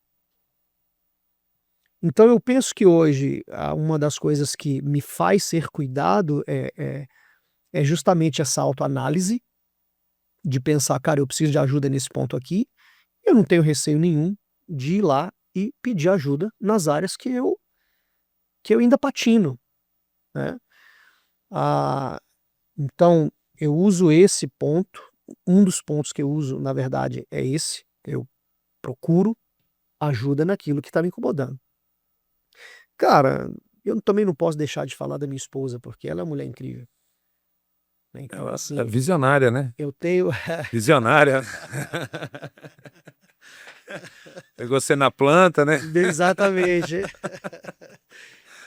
Então eu penso que hoje, uma das coisas que me faz ser cuidado é justamente essa autoanálise, de pensar: "Cara, eu preciso de ajuda nesse ponto aqui". Eu não tenho receio nenhum de ir lá e pedir ajuda nas áreas que eu ainda patino, né. Ah, então eu uso esse ponto, um dos pontos que eu uso, na verdade, é esse, eu procuro ajuda naquilo que está me incomodando. Cara, eu também não posso deixar de falar da minha esposa, porque ela é uma mulher incrível, né, então Ela é assim, visionária, né? eu tenho Visionária. Pegou você na planta, né? exatamente.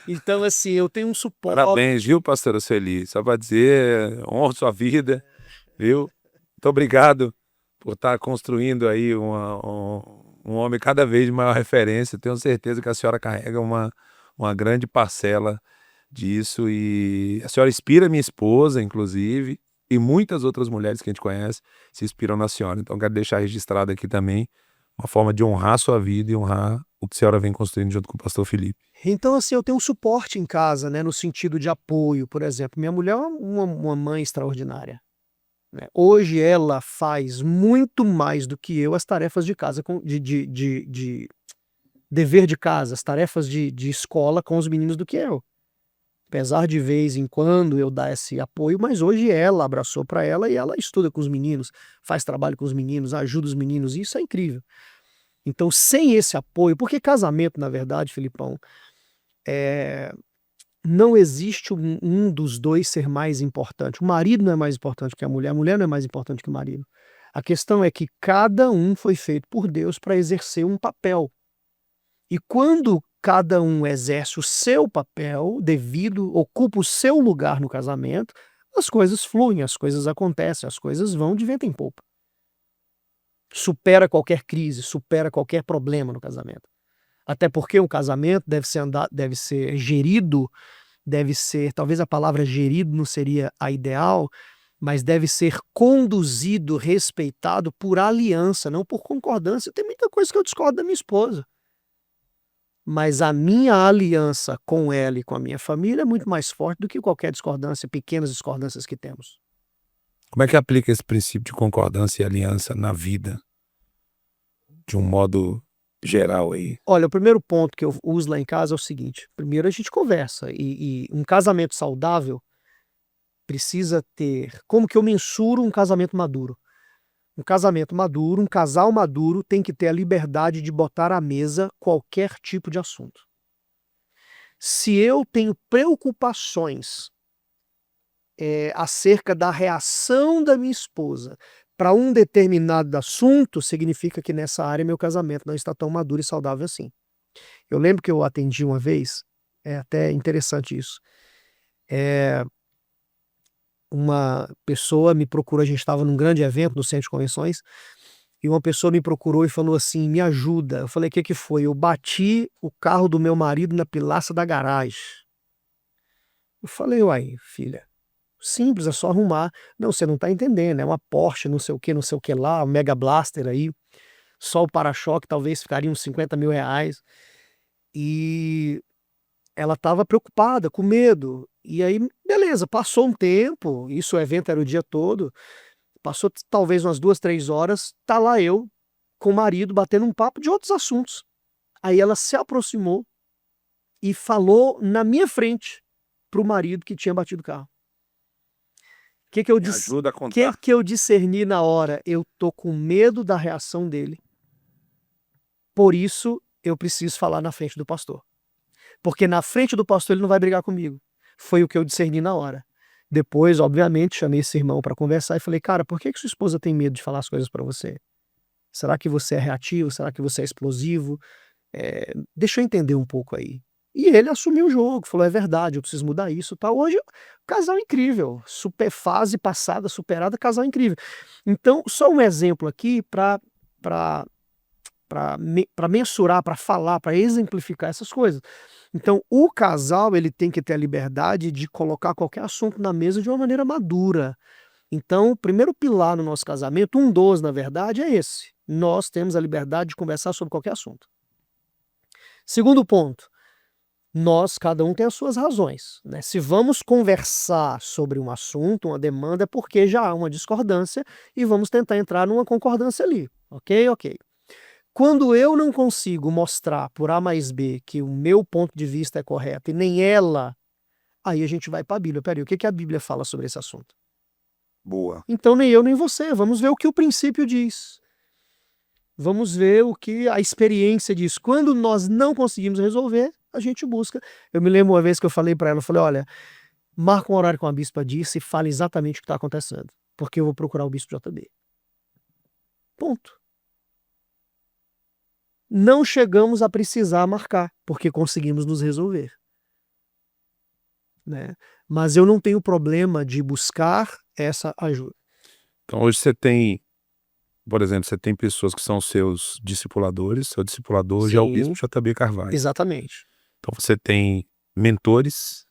Então assim, eu tenho um Parabéns, suporte. viu, pastora Sueli? Só para dizer, honro sua vida, viu? Muito obrigado por estar construindo aí um homem cada vez de maior referência. Tenho certeza que a senhora carrega uma grande parcela disso e a senhora inspira minha esposa, inclusive, e muitas outras mulheres que a gente conhece se inspiram na senhora. Então quero deixar registrado aqui também uma forma de honrar a sua vida e honrar o que a senhora vem construindo junto com o pastor Felipe. Então, assim, eu tenho um suporte em casa, né, no sentido de apoio, por exemplo, minha mulher é uma mãe extraordinária, né. Hoje ela faz muito mais do que eu as tarefas de casa com de dever de casa, as tarefas de escola com os meninos do que eu. Apesar de vez em quando eu dar esse apoio, mas hoje ela abraçou para ela e ela estuda com os meninos, faz trabalho com os meninos, ajuda os meninos, e isso é incrível. Então sem esse apoio, porque casamento na verdade, Filipão, eh não existe um dos 2 ser mais importante. O marido não é mais importante que a mulher não é mais importante que o marido. A questão é que cada um foi feito por Deus para exercer um papel. E quando cada um exerce o seu papel devido, ocupa o seu lugar no casamento, as coisas fluem, as coisas acontecem, as coisas vão de vento em popa. Supera qualquer crise, supera qualquer problema no casamento. Até porque um casamento deve ser gerido. Deve ser, talvez a palavra gerido não seria a ideal, mas deve ser conduzido, respeitado por aliança, não por concordância. Tem muita coisa que eu discordo da minha esposa, mas a minha aliança com ela e com a minha família é muito mais forte do que qualquer discordância, pequenas discordâncias que temos. Como é que aplica esse princípio de concordância e aliança na vida, de um modo geral aí? Olha, o primeiro ponto que eu uso lá em casa é o seguinte: primeiro a gente conversa, e um casamento saudável precisa ter. Como que eu mensuro um casamento maduro? Um casamento maduro, um casal maduro tem que ter a liberdade de botar à mesa qualquer tipo de assunto. Se eu tenho preocupações, acerca da reação da minha esposa, para um determinado assunto, significa que nessa área meu casamento não está tão maduro e saudável assim. Eu lembro que eu atendi uma vez, é até interessante isso, uma pessoa me procurou, a gente estava num grande evento no centro de convenções, e uma pessoa me procurou e falou assim: "Me ajuda". Eu falei: Que foi?". "Eu bati o carro do meu marido na pilastra da garagem". Eu falei: "Uai, filha, simples, é só arrumar". "Não, você não está entendendo, é uma Porsche não sei o que lá, um Mega Blaster aí, só o para-choque talvez ficaria uns R$ 50.000". E ela estava preocupada, com medo. E aí, beleza, passou um tempo, isso o evento era o dia todo, passou talvez umas 2, 3 horas, tá lá eu, com o marido, batendo um papo de outros assuntos. Aí ela se aproximou e falou na minha frente para o marido que tinha batido o carro. Que que eu Me dis ajuda a que contar. que eu discerni na hora? Eu tô com medo da reação dele, por isso eu preciso falar na frente do pastor. Porque na frente do pastor ele não vai brigar comigo. Foi o que eu discerni na hora. Depois, obviamente, chamei esse irmão para conversar e falei: "Cara, por que que sua esposa tem medo de falar as coisas para você? Será que você é reativo? Será que você é explosivo? Deixa eu entender um pouco aí". E ele assumiu o jogo, falou: "É verdade, eu preciso mudar isso, tal". Hoje, casal incrível, super fase passada, superada, casal incrível. Então, só um exemplo aqui para para mensurar, para falar, para exemplificar essas coisas. Então, o casal ele tem que ter a liberdade de colocar qualquer assunto na mesa de uma maneira madura. Então, o primeiro pilar no nosso casamento, um dos, na verdade, é esse: nós temos a liberdade de conversar sobre qualquer assunto. Segundo ponto, nós, cada um tem as suas razões, né. Se vamos conversar sobre um assunto, uma demanda, é porque já há uma discordância e vamos tentar entrar numa concordância ali, ok? Ok. Quando eu não consigo mostrar por A mais B que o meu ponto de vista é correto e nem ela, aí a gente vai para a Bíblia. Espera aí, o que que a Bíblia fala sobre esse assunto? Boa. Então nem eu nem você, vamos ver o que o princípio diz. Vamos ver o que a experiência diz. Quando nós não conseguimos resolver, a gente busca. Eu me lembro uma vez que eu falei para ela, eu falei: "Olha, marca um horário com a bispa disso e fala exatamente o que está acontecendo, porque eu vou procurar o bispo JB". Ponto. Não chegamos a precisar marcar, porque conseguimos nos resolver, né. Mas eu não tenho problema de buscar essa ajuda. Então hoje você tem, por exemplo, você tem pessoas que são seus discipuladores, seu discipulador já é o bispo Sim, JB Carvalho. exatamente. Então você tem mentores,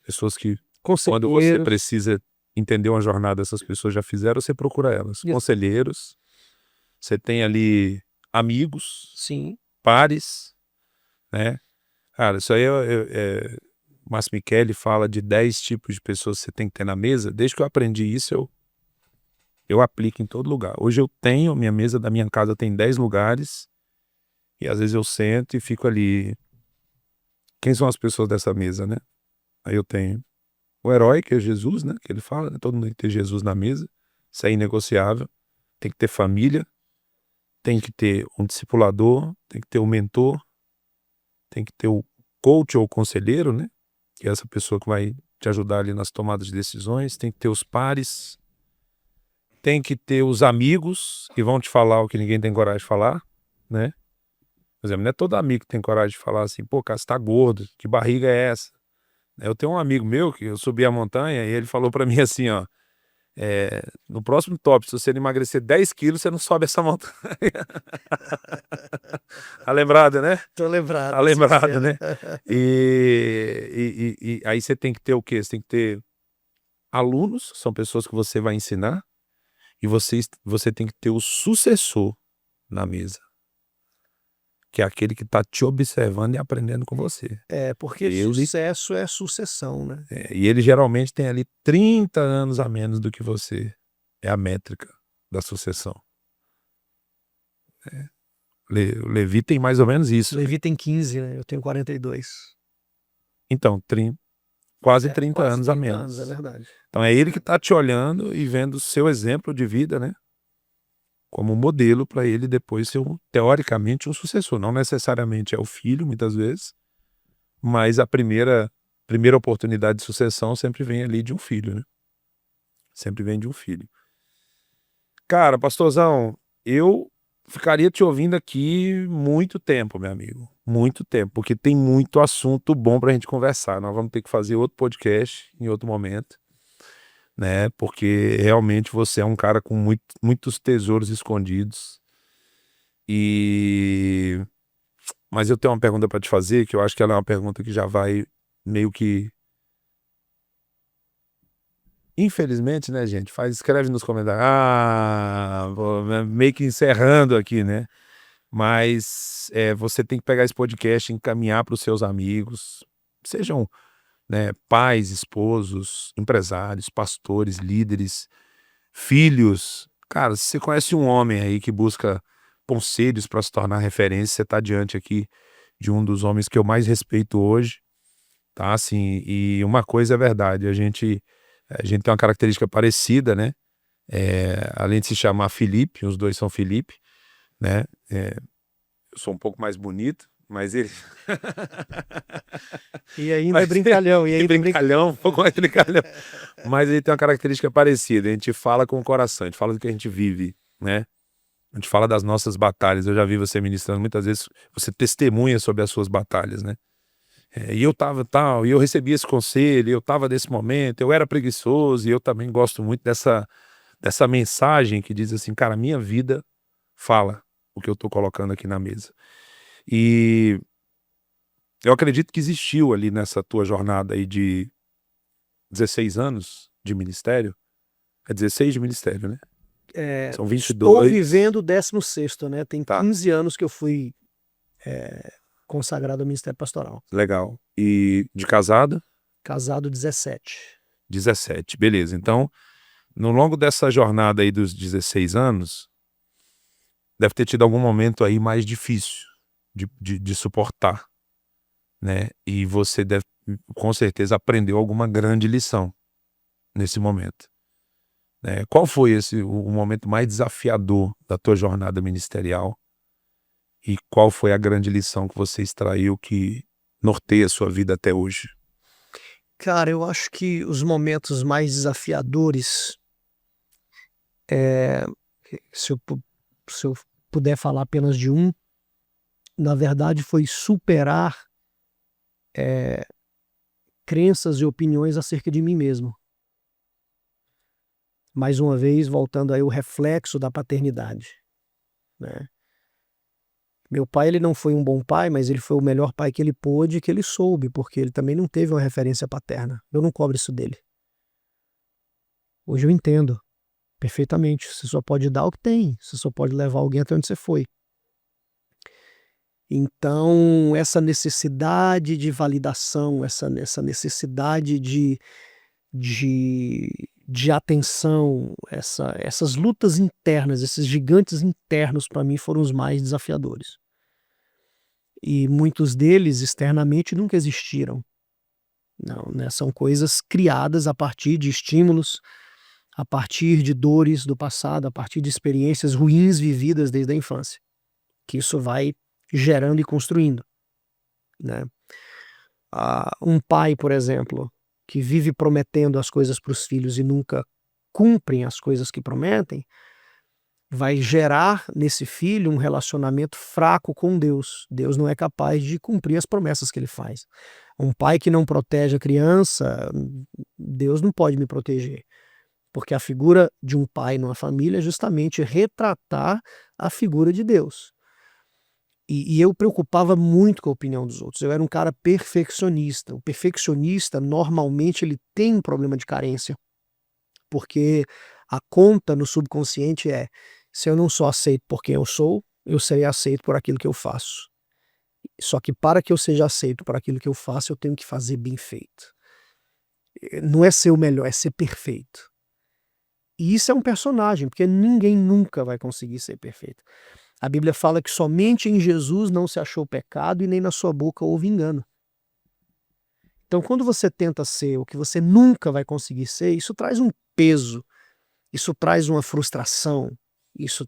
pessoas que quando você Conselheiros, precisa entender uma jornada, essas pessoas já fizeram, você procura elas. isso, Conselheiros, você tem ali amigos, sim, pares, né. Cara, isso aí o Márcio Micheli fala de 10 tipos de pessoas que você tem que ter na mesa. Desde que eu aprendi isso, eu aplico em todo lugar. Hoje eu tenho, minha mesa da minha casa tem 10 lugares, e às vezes eu sento e fico ali, quem são as pessoas dessa mesa, né? Aí eu tenho o herói, que é Jesus, né, que ele fala, né, todo mundo tem que ter Jesus na mesa, isso é inegociável. Tem que ter família, tem que ter um discipulador, tem que ter um mentor, tem que ter o coach ou o conselheiro, né, que é essa pessoa que vai te ajudar ali nas tomadas de decisões, tem que ter os pares, tem que ter os amigos que vão te falar o que ninguém tem coragem de falar, né. Por exemplo, não é todo amigo que tem coragem de falar assim: "Pô, cara, você tá gordo, que barriga é essa?". Eu tenho um amigo meu que eu subi a montanha e ele falou pra mim assim, ó: "No próximo top, se você não emagrecer 10 quilos, você não sobe essa montanha". Tá lembrado, né? tô lembrado Tá desse lembrado, dia. né? E aí você tem que ter o quê? Você tem que ter alunos, são pessoas que você vai ensinar, e você tem que ter o sucessor na mesa, que é aquele que está te observando e aprendendo com você. É, porque Ele sucesso é sucessão, né. e ele geralmente tem ali 30 anos a menos do que você. É a métrica da sucessão. O Levi tem mais ou menos isso, né. Levi tem 15, né, eu tenho 42. Então, quase É, 30 quase anos a 30 anos, é menos. verdade. Então é ele que está te olhando e vendo o seu exemplo de vida, né, como modelo para ele depois ser teoricamente um sucessor. Não necessariamente é o filho, muitas vezes, mas a primeira oportunidade de sucessão sempre vem ali de um filho, né, sempre vem de um filho. Cara, pastorzão, eu ficaria te ouvindo aqui muito tempo, meu amigo. Muito tempo, porque tem muito assunto bom pra gente conversar. Nós vamos ter que fazer outro podcast em outro momento, né? Porque realmente você é um cara com muitos tesouros escondidos. E mas eu tenho uma pergunta pra te fazer, que eu acho que ela é uma pergunta que já vai meio que, infelizmente, né, gente? Escreve nos comentários. Meio que encerrando aqui, né? Mas você tem que pegar esse podcast e encaminhar para os seus amigos, sejam, né, pais, esposos, empresários, pastores, líderes, filhos. Cara, se você conhece um homem aí que busca conselhos para se tornar referência, você está diante aqui de um dos homens que eu mais respeito hoje, tá? Assim, e uma coisa é verdade, a gente tem uma característica parecida, né? Além de se chamar Felipe, os dois são Felipe, né? Eu sou um pouco mais bonito, mas ele. E ainda é Mas brincalhão, e ele é ainda é brincalhão, um pouco mais brincalhão. Mas ele tem uma característica parecida. A gente fala com o coração, a gente fala do que a gente vive, né? A gente fala das nossas batalhas. Eu já vi você ministrando muitas vezes, você testemunha sobre as suas batalhas, né? E eu tava tal, e eu recebi esse conselho, e eu tava nesse momento, eu era preguiçoso, e eu também gosto muito dessa mensagem que diz assim, cara, minha vida fala o que eu tô colocando aqui na mesa. E eu acredito que existiu ali nessa tua jornada aí de 16 anos de ministério. É 16 de ministério, né? São Estou 22. vivendo o 16º, né? Tem Tá, 15 anos que eu fui consagrado ao ministério pastoral. legal. E de casado? Casado 17. 17, beleza. Então, no longo dessa jornada aí dos 16 anos, deve ter tido algum momento aí mais difícil de suportar, né? E você deve, com certeza, aprendeu alguma grande lição nesse momento, né? Qual foi o momento mais desafiador da tua jornada ministerial? E qual foi a grande lição que você extraiu que norteia a sua vida até hoje? Cara, eu acho que os momentos mais desafiadores, eh, se eu puder falar apenas de um, na verdade foi superar, crenças e opiniões acerca de mim mesmo. Mais uma vez, voltando aí o reflexo da paternidade, né. Meu pai, ele não foi um bom pai, mas ele foi o melhor pai que ele pôde e que ele soube, porque ele também não teve uma referência paterna. Eu não cobro isso dele. Hoje eu entendo perfeitamente, você só pode dar o que tem, você só pode levar alguém até onde você foi. Então, essa necessidade de validação, essa necessidade de atenção, essas lutas internas, esses gigantes internos, para mim, foram os mais desafiadores. E muitos deles, externamente, nunca existiram. Não, né? São coisas criadas a partir de estímulos, a partir de dores do passado, a partir de experiências ruins vividas desde a infância, que isso vai gerando e construindo, né. Um pai, por exemplo, que vive prometendo as coisas para os filhos e nunca cumprem as coisas que prometem, vai gerar nesse filho um relacionamento fraco com Deus. Deus não é capaz de cumprir as promessas que ele faz. Um pai que não protege a criança, Deus não pode me proteger. Porque a figura de um pai numa família é justamente retratar a figura de Deus. E eu preocupava muito com a opinião dos outros. Eu era um cara perfeccionista. O perfeccionista, normalmente, ele tem um problema de carência, porque a conta no subconsciente é: se eu não sou aceito por quem eu serei aceito por aquilo que eu faço. Só que para que eu seja aceito por aquilo que eu faço, eu tenho que fazer bem feito. Não é ser o melhor, é ser perfeito. E isso é um personagem, porque ninguém nunca vai conseguir ser perfeito. A Bíblia fala que somente em Jesus não se achou pecado e nem na sua boca houve engano. Então, quando você tenta ser o que você nunca vai conseguir ser, isso traz um peso, isso traz uma frustração, isso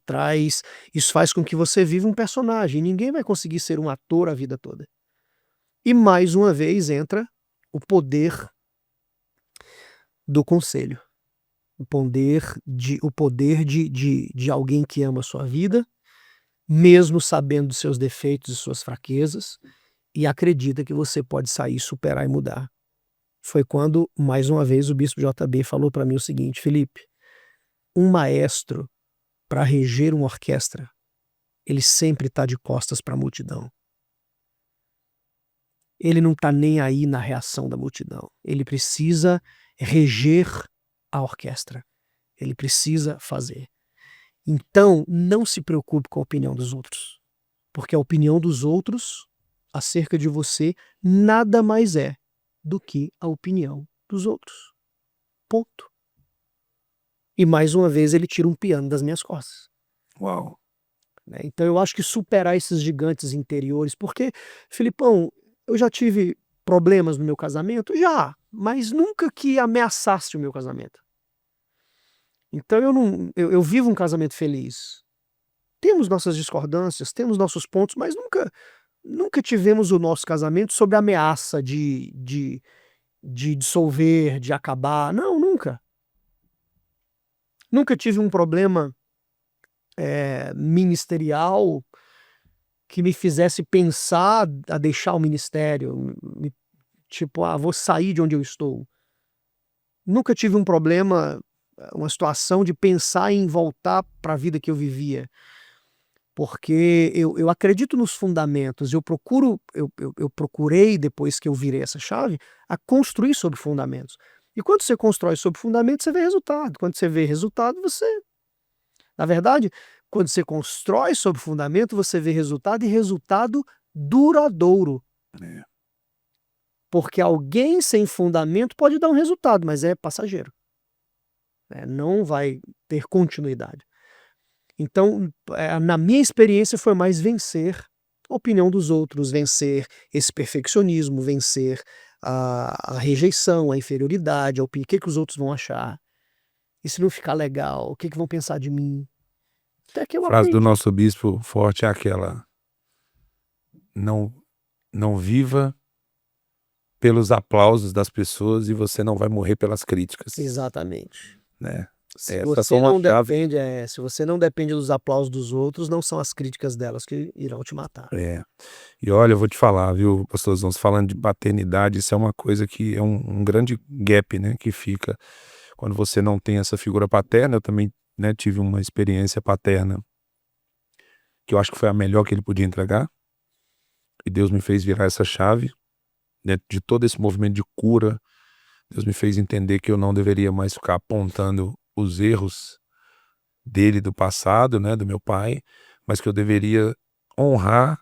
faz com que você viva um personagem. Ninguém vai conseguir ser um ator a vida toda. E mais uma vez entra o poder do conselho. o poder de alguém que ama a sua vida, mesmo sabendo dos seus defeitos e suas fraquezas, e acredita que você pode sair, superar e mudar. Foi quando, mais uma vez, o bispo JB falou para mim o seguinte: Felipe, um maestro, para reger uma orquestra, ele sempre está de costas para a multidão. Ele não está nem aí na reação da multidão. Ele precisa reger a orquestra. Ele precisa fazer. Então, não se preocupe com a opinião dos outros, porque a opinião dos outros acerca de você nada mais é do que a opinião dos outros. Ponto. E mais uma vez ele tira um piano das minhas costas. Uau. Então eu acho que superar esses gigantes interiores, porque, Filipão, eu já tive problemas no meu casamento? Já, mas nunca que ameaçasse o meu casamento. Então eu vivo um casamento feliz. Temos nossas discordâncias, temos nossos pontos, mas nunca tivemos o nosso casamento sob ameaça de dissolver, de acabar. Não, nunca. Nunca tive um problema ministerial que me fizesse pensar a deixar o ministério, tipo, vou sair de onde eu estou. Nunca tive um problema, uma situação de pensar em voltar para a vida que eu vivia, porque eu acredito nos fundamentos, eu procurei, depois que eu virei essa chave, a construir sobre fundamentos. E quando você constrói sobre fundamentos, você vê resultado. Quando você vê resultado, na verdade, quando você constrói sobre fundamento, você vê resultado, e resultado duradouro. Porque alguém sem fundamento pode dar um resultado, mas é passageiro. Não vai ter continuidade. Então, na minha experiência, foi mais vencer a opinião dos outros, vencer esse perfeccionismo, vencer a rejeição, a inferioridade, o que os outros vão achar. E se não ficar legal, o que vão pensar de mim? Até que eu A frase do aprendi. nosso bispo forte é aquela: não viva pelos aplausos das pessoas e você não vai morrer pelas críticas. Exatamente. Né? Se Essa você foi uma não chave. depende, se você não depende dos aplausos dos outros, não são as críticas delas que irão te matar. E olha, eu vou te falar, viu, pastorzão, falando de paternidade, isso é uma coisa que é um grande gap, né, que fica quando você não tem essa figura paterna. Eu também, né, tive uma experiência paterna que eu acho que foi a melhor que ele podia entregar, e Deus me fez virar essa chave, dentro de todo esse movimento de cura. Deus me fez entender que eu não deveria mais ficar apontando os erros dele do passado, né, do meu pai, mas que eu deveria honrar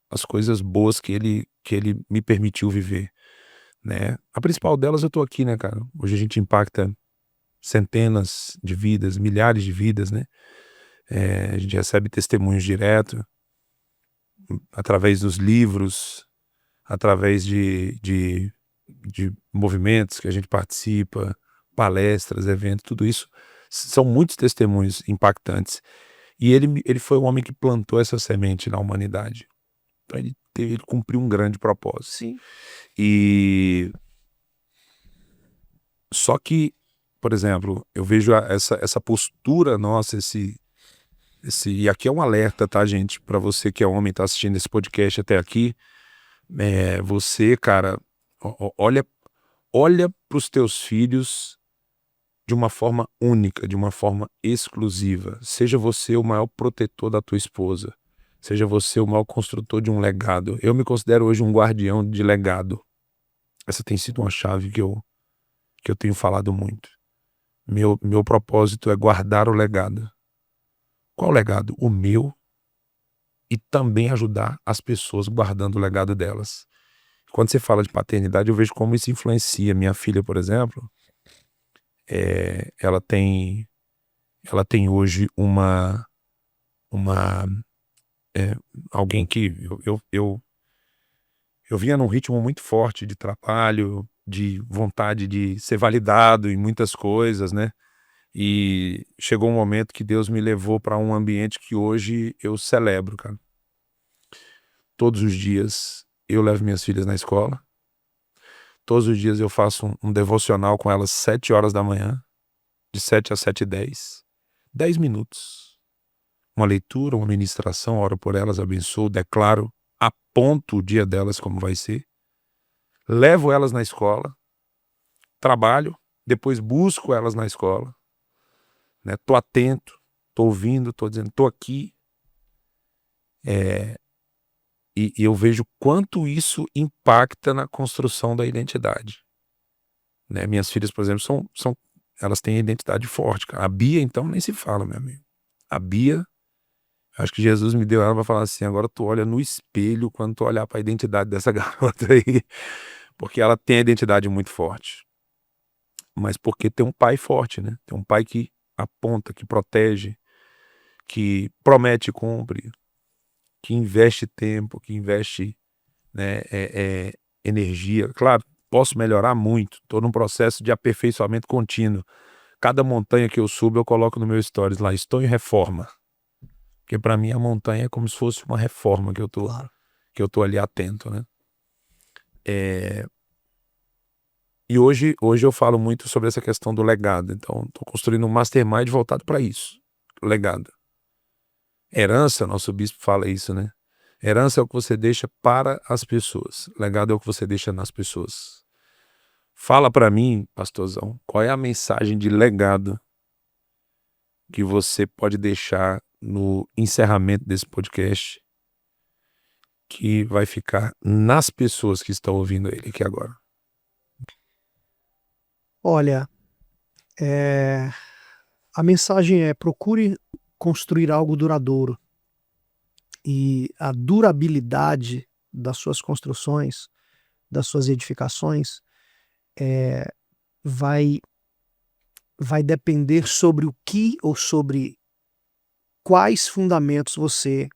as coisas boas que ele me permitiu viver, né? A principal delas, eu tô aqui, né, cara? Hoje a gente impacta centenas de vidas, milhares de vidas, né? A gente recebe testemunhos direto através dos livros, através de movimentos que a gente participa, palestras, eventos, tudo isso são muitos testemunhos impactantes. E ele foi um homem que plantou essa semente na humanidade. Então ele cumpriu um grande propósito. Sim. E só que, por exemplo, eu vejo essa postura nossa, e aqui é um alerta, tá, gente? Para você que é homem e tá assistindo esse podcast até aqui, você, cara, olha para os teus filhos de uma forma única, de uma forma exclusiva. Seja você o maior protetor da tua esposa. Seja você o maior construtor de um legado. Eu me considero hoje um guardião de legado. Essa tem sido uma chave que eu tenho falado muito. Meu propósito é guardar o legado. Qual legado? O meu, e também ajudar as pessoas guardando o legado delas. Quando você fala de paternidade, eu vejo como isso influencia. Minha filha, por exemplo, ela tem hoje alguém que eu vinha num ritmo muito forte de trabalho, de vontade de ser validado em muitas coisas, né? E chegou um momento que Deus me levou para um ambiente que hoje eu celebro, cara. Todos os dias eu levo minhas filhas na escola. Todos os dias eu faço um devocional com elas 7 horas da manhã, de 7 às 7h10. 10 minutos. Uma leitura, uma ministração, oro por elas, abençoo, declaro, aponto o dia delas como vai ser. Levo elas na escola, trabalho, depois busco elas na escola, né? Tô atento, tô ouvindo, tô dizendo, tô aqui. E eu vejo quanto isso impacta na construção da identidade, né? Minhas filhas, por exemplo, elas têm identidade forte, cara. A Bia, então, nem se fala, meu amigo. A Bia, acho que Jesus me deu ela para falar assim, agora tu olha no espelho quando tu olhar para a identidade dessa garota aí, porque ela tem a identidade muito forte. Mas porque tem um pai forte, né? Tem um pai que aponta, que protege, que promete e cumpre, que investe tempo, que investe, né, energia. Claro, posso melhorar muito, estou num processo de aperfeiçoamento contínuo. Cada montanha que eu subo, eu coloco no meu stories lá, estou em reforma. Porque para mim a montanha é como se fosse uma reforma que eu tô, Claro. que eu tô ali atento, né? E hoje eu falo muito sobre essa questão do legado. Então, estou construindo um mastermind voltado para isso. Legado. Herança, nosso bispo fala isso, né? Herança é o que você deixa para as pessoas. Legado é o que você deixa nas pessoas. Fala para mim, pastorzão, qual é a mensagem de legado que você pode deixar no encerramento desse podcast que vai ficar nas pessoas que estão ouvindo ele aqui agora? Olha, a mensagem é: procure construir algo duradouro. E a durabilidade das suas construções, das suas edificações, vai vai depender sobre o que ou sobre quais fundamentos você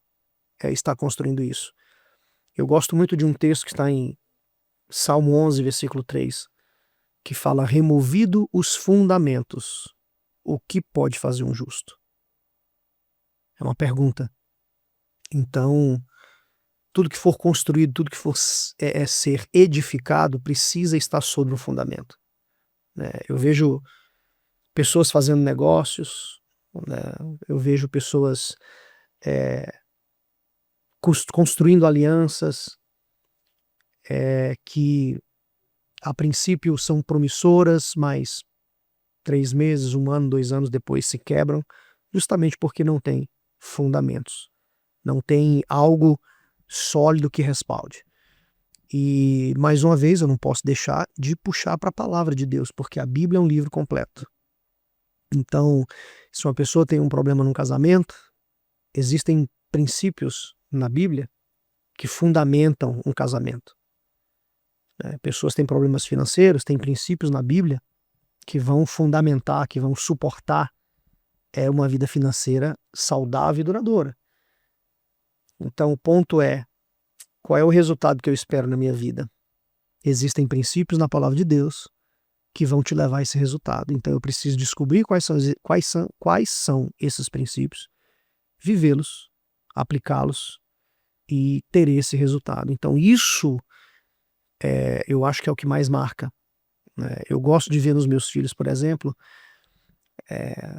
está construindo isso. Eu gosto muito de um texto que está em Salmo 11, versículo 3, que fala: removido os fundamentos, o que pode fazer um justo? É uma pergunta. Então, tudo que for construído, tudo que for ser edificado, precisa estar sobre um fundamento, né? Eu vejo pessoas fazendo negócios, né? Eu vejo pessoas construindo alianças que a princípio são promissoras, mas 3 meses, 1 ano, 2 anos depois se quebram, justamente porque não tem fundamentos, não tem algo sólido que respalde. E, mais uma vez, eu não posso deixar de puxar para a palavra de Deus, porque a Bíblia é um livro completo. Então, se uma pessoa tem um problema num casamento, existem princípios na Bíblia que fundamentam um casamento, né? Pessoas têm problemas financeiros, tem princípios na Bíblia que vão fundamentar, que vão suportar uma vida financeira saudável e duradoura. Então, o ponto é: qual é o resultado que eu espero na minha vida? Existem princípios na palavra de Deus que vão te levar a esse resultado. Então, eu preciso descobrir quais são esses princípios, vivê-los, aplicá-los e ter esse resultado. Então, isso eu acho que é o que mais marca, né? Eu gosto de ver nos meus filhos, por exemplo,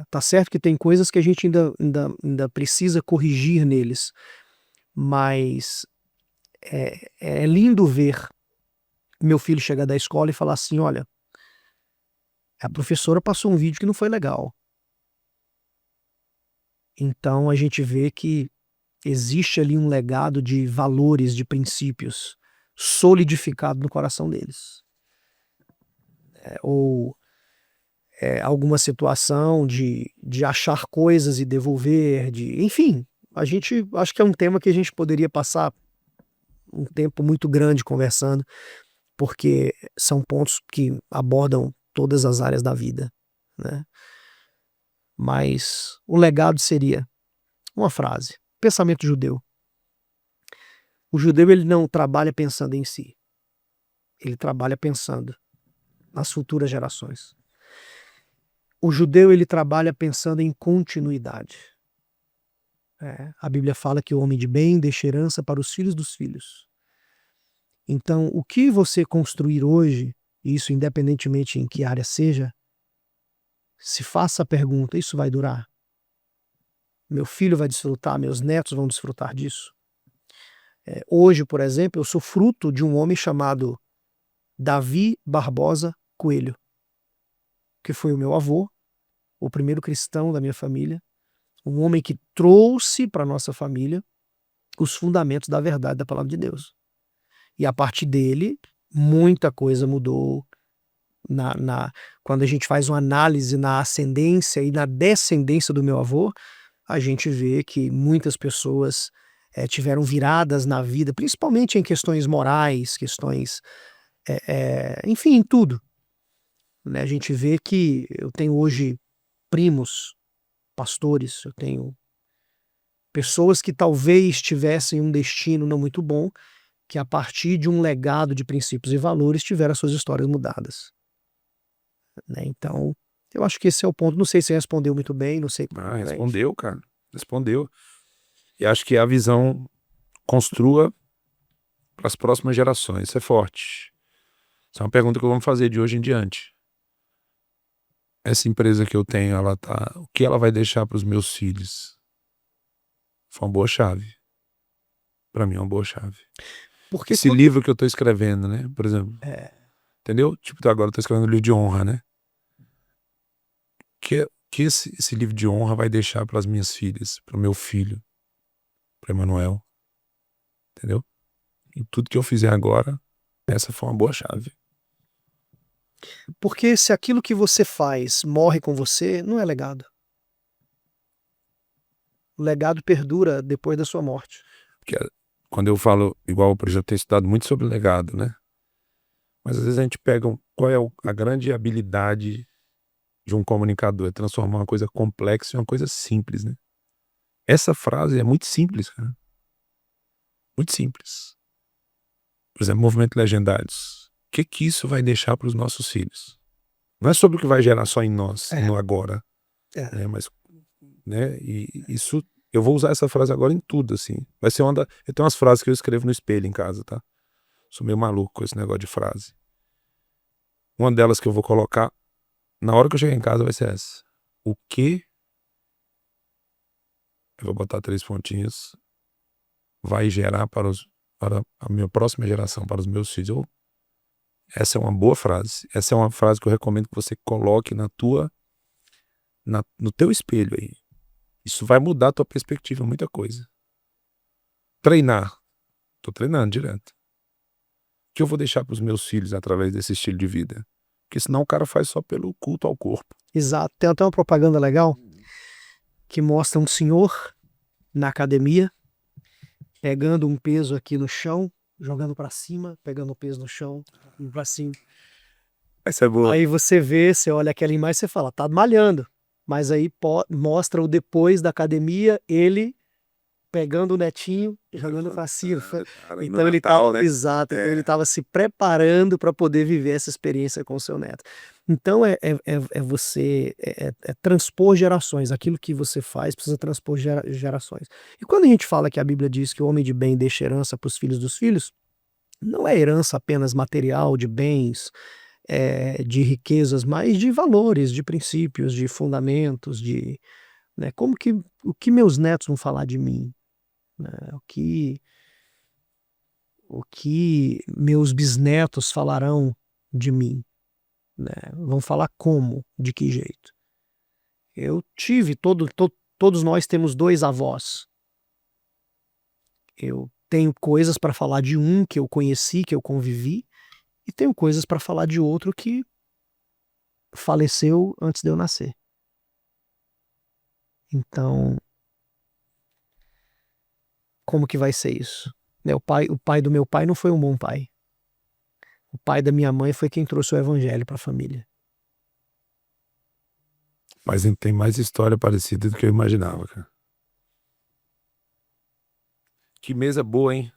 tá certo que tem coisas que a gente ainda precisa corrigir neles, mas é lindo ver meu filho chegar da escola e falar assim: olha, a professora passou um vídeo que não foi legal. Então a gente vê que existe ali um legado de valores, de princípios solidificado no coração deles. Ou alguma situação de achar coisas e devolver, enfim, acho que é um tema que a gente poderia passar um tempo muito grande conversando, porque são pontos que abordam todas as áreas da vida, né? Mas o legado seria uma frase: pensamento judeu. O judeu, ele não trabalha pensando em si, ele trabalha pensando nas futuras gerações. O judeu, ele trabalha pensando em continuidade. A Bíblia fala que o homem de bem deixa herança para os filhos dos filhos. Então, o que você construir hoje, isso independentemente em que área seja, se faça a pergunta: isso vai durar? Meu filho vai desfrutar, meus netos vão desfrutar disso? Hoje, por exemplo, eu sou fruto de um homem chamado Davi Barbosa Coelho, que foi o meu avô, o primeiro cristão da minha família, um homem que trouxe para nossa família os fundamentos da verdade da palavra de Deus. E a partir dele, muita coisa mudou. Quando a gente faz uma análise na ascendência e na descendência do meu avô, a gente vê que muitas pessoas tiveram viradas na vida, principalmente em questões morais, questões, enfim, em tudo. Né? A gente vê que eu tenho hoje primos, pastores, eu tenho pessoas que talvez tivessem um destino não muito bom, que a partir de um legado de princípios e valores tiveram as suas histórias mudadas. Né? Então, eu acho que esse é o ponto. Não sei se respondeu muito bem, não sei. Respondeu, cara. Respondeu. E acho que a visão construa para as próximas gerações. Isso é forte. Isso é uma pergunta que eu vou fazer de hoje em diante. Essa empresa que eu tenho, o que ela vai deixar para os meus filhos? Foi uma boa chave. Para mim é uma boa chave. Porque esse livro que eu estou escrevendo, né? Por exemplo. Entendeu? Tipo, agora eu estou escrevendo um livro de honra, né? Que esse livro de honra vai deixar para as minhas filhas, para o meu filho, para Emanuel. Entendeu? E tudo que eu fizer agora, essa foi uma boa chave. Porque se aquilo que você faz morre com você, não é legado. O legado perdura depois da sua morte. Porque quando eu falo, igual eu já tenho estudado muito sobre legado, né? Mas às vezes a gente pega qual é a grande habilidade de um comunicador, é transformar uma coisa complexa em uma coisa simples, né? Essa frase é muito simples, cara. Muito simples. Por exemplo, movimento Legendários. O que isso vai deixar para os nossos filhos? Não é sobre o que vai gerar só em nós, no agora. Né? Mas, né? E isso, eu vou usar essa frase agora em tudo, assim. Vai ser eu tenho umas frases que eu escrevo no espelho em casa, tá? Sou meio maluco com esse negócio de frase. Uma delas que eu vou colocar na hora que eu chegar em casa vai ser essa. O que, eu vou botar 3 pontinhos, vai gerar para a minha próxima geração, para os meus filhos? Essa é uma boa frase. Essa é uma frase que eu recomendo que você coloque no teu espelho aí. Isso vai mudar a tua perspectiva, muita coisa. Treinar. Tô treinando direto. O que eu vou deixar para os meus filhos através desse estilo de vida? Porque senão o cara faz só pelo culto ao corpo. Exato. Tem até uma propaganda legal que mostra um senhor na academia pegando um peso aqui no chão, jogando para cima, pegando o peso no chão, indo para cima. Essa é boa. Aí você vê, você olha aquela imagem e você fala, tá malhando. Mas aí mostra o depois da academia, ele pegando o netinho e jogando para cima. Então ele Natal, né? Exato, então ele estava se preparando para poder viver essa experiência com o seu neto. Então você transpor gerações. Aquilo que você faz precisa transpor gerações. E quando a gente fala que a Bíblia diz que o homem de bem deixa herança para os filhos dos filhos, não é herança apenas material, de bens, de riquezas, mas de valores, de princípios, de fundamentos, né, o que meus netos vão falar de mim, né, o que meus bisnetos falarão de mim, né, vão falar como, de que jeito. Eu tive, todos nós temos 2 avós. Eu tenho coisas para falar de um que eu conheci, que eu convivi, e tenho coisas para falar de outro que faleceu antes de eu nascer. Então, como que vai ser isso? Né, o pai do meu pai não foi um bom pai. O pai da minha mãe foi quem trouxe o evangelho para a família. Mas tem mais história parecida do que eu imaginava, cara. Que mesa boa, hein?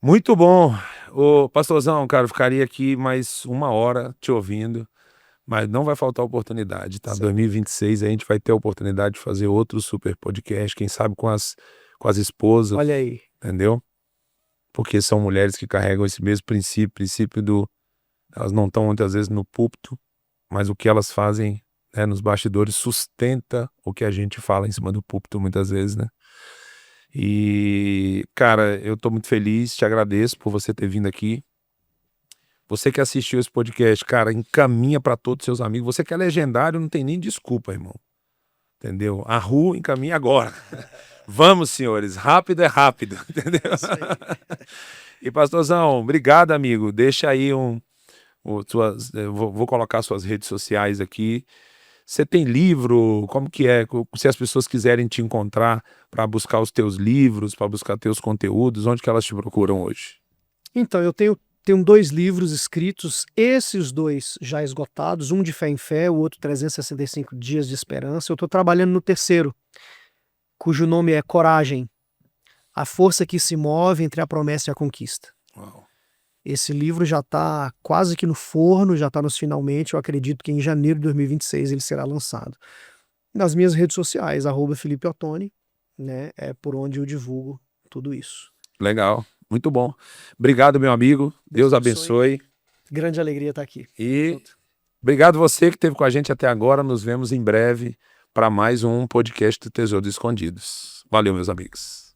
Muito bom. Ô, pastorzão, cara, eu ficaria aqui mais 1 hora te ouvindo, mas não vai faltar oportunidade, tá? 2026 a gente vai ter a oportunidade de fazer outro super podcast, quem sabe com as esposas. Olha aí. Entendeu? Porque são mulheres que carregam esse mesmo princípio elas não estão muitas vezes no púlpito, mas o que elas fazem, né, nos bastidores sustenta o que a gente fala em cima do púlpito muitas vezes, né? E, cara, eu tô muito feliz, te agradeço por você ter vindo aqui. Você que assistiu esse podcast, cara, encaminha para todos os seus amigos. Você que é legendário, não tem nem desculpa, irmão. Entendeu? A rua encaminha agora. Vamos, senhores, rápido é rápido, entendeu? É isso aí. E pastorzão, obrigado, amigo. Deixa aí eu vou colocar suas redes sociais aqui. Você tem livro? Como que é? Se as pessoas quiserem te encontrar para buscar os teus livros, para buscar teus conteúdos, onde que elas te procuram hoje? Então, eu tenho 2 livros escritos, esses 2 já esgotados, um de Fé em Fé, o outro 365 Dias de Esperança. Eu estou trabalhando no terceiro, cujo nome é Coragem, a força que se move entre a promessa e a conquista. Uau. Esse livro já está quase que no forno, já está nos finalmente. Eu acredito que em janeiro de 2026 ele será lançado. Nas minhas redes sociais, @Felipe Ottoni, né, é por onde eu divulgo tudo isso. Legal, muito bom. Obrigado, meu amigo. Deus abençoe. Grande alegria estar aqui. E obrigado você que esteve com a gente até agora. Nos vemos em breve para mais um podcast do Tesouros Escondidos. Valeu, meus amigos.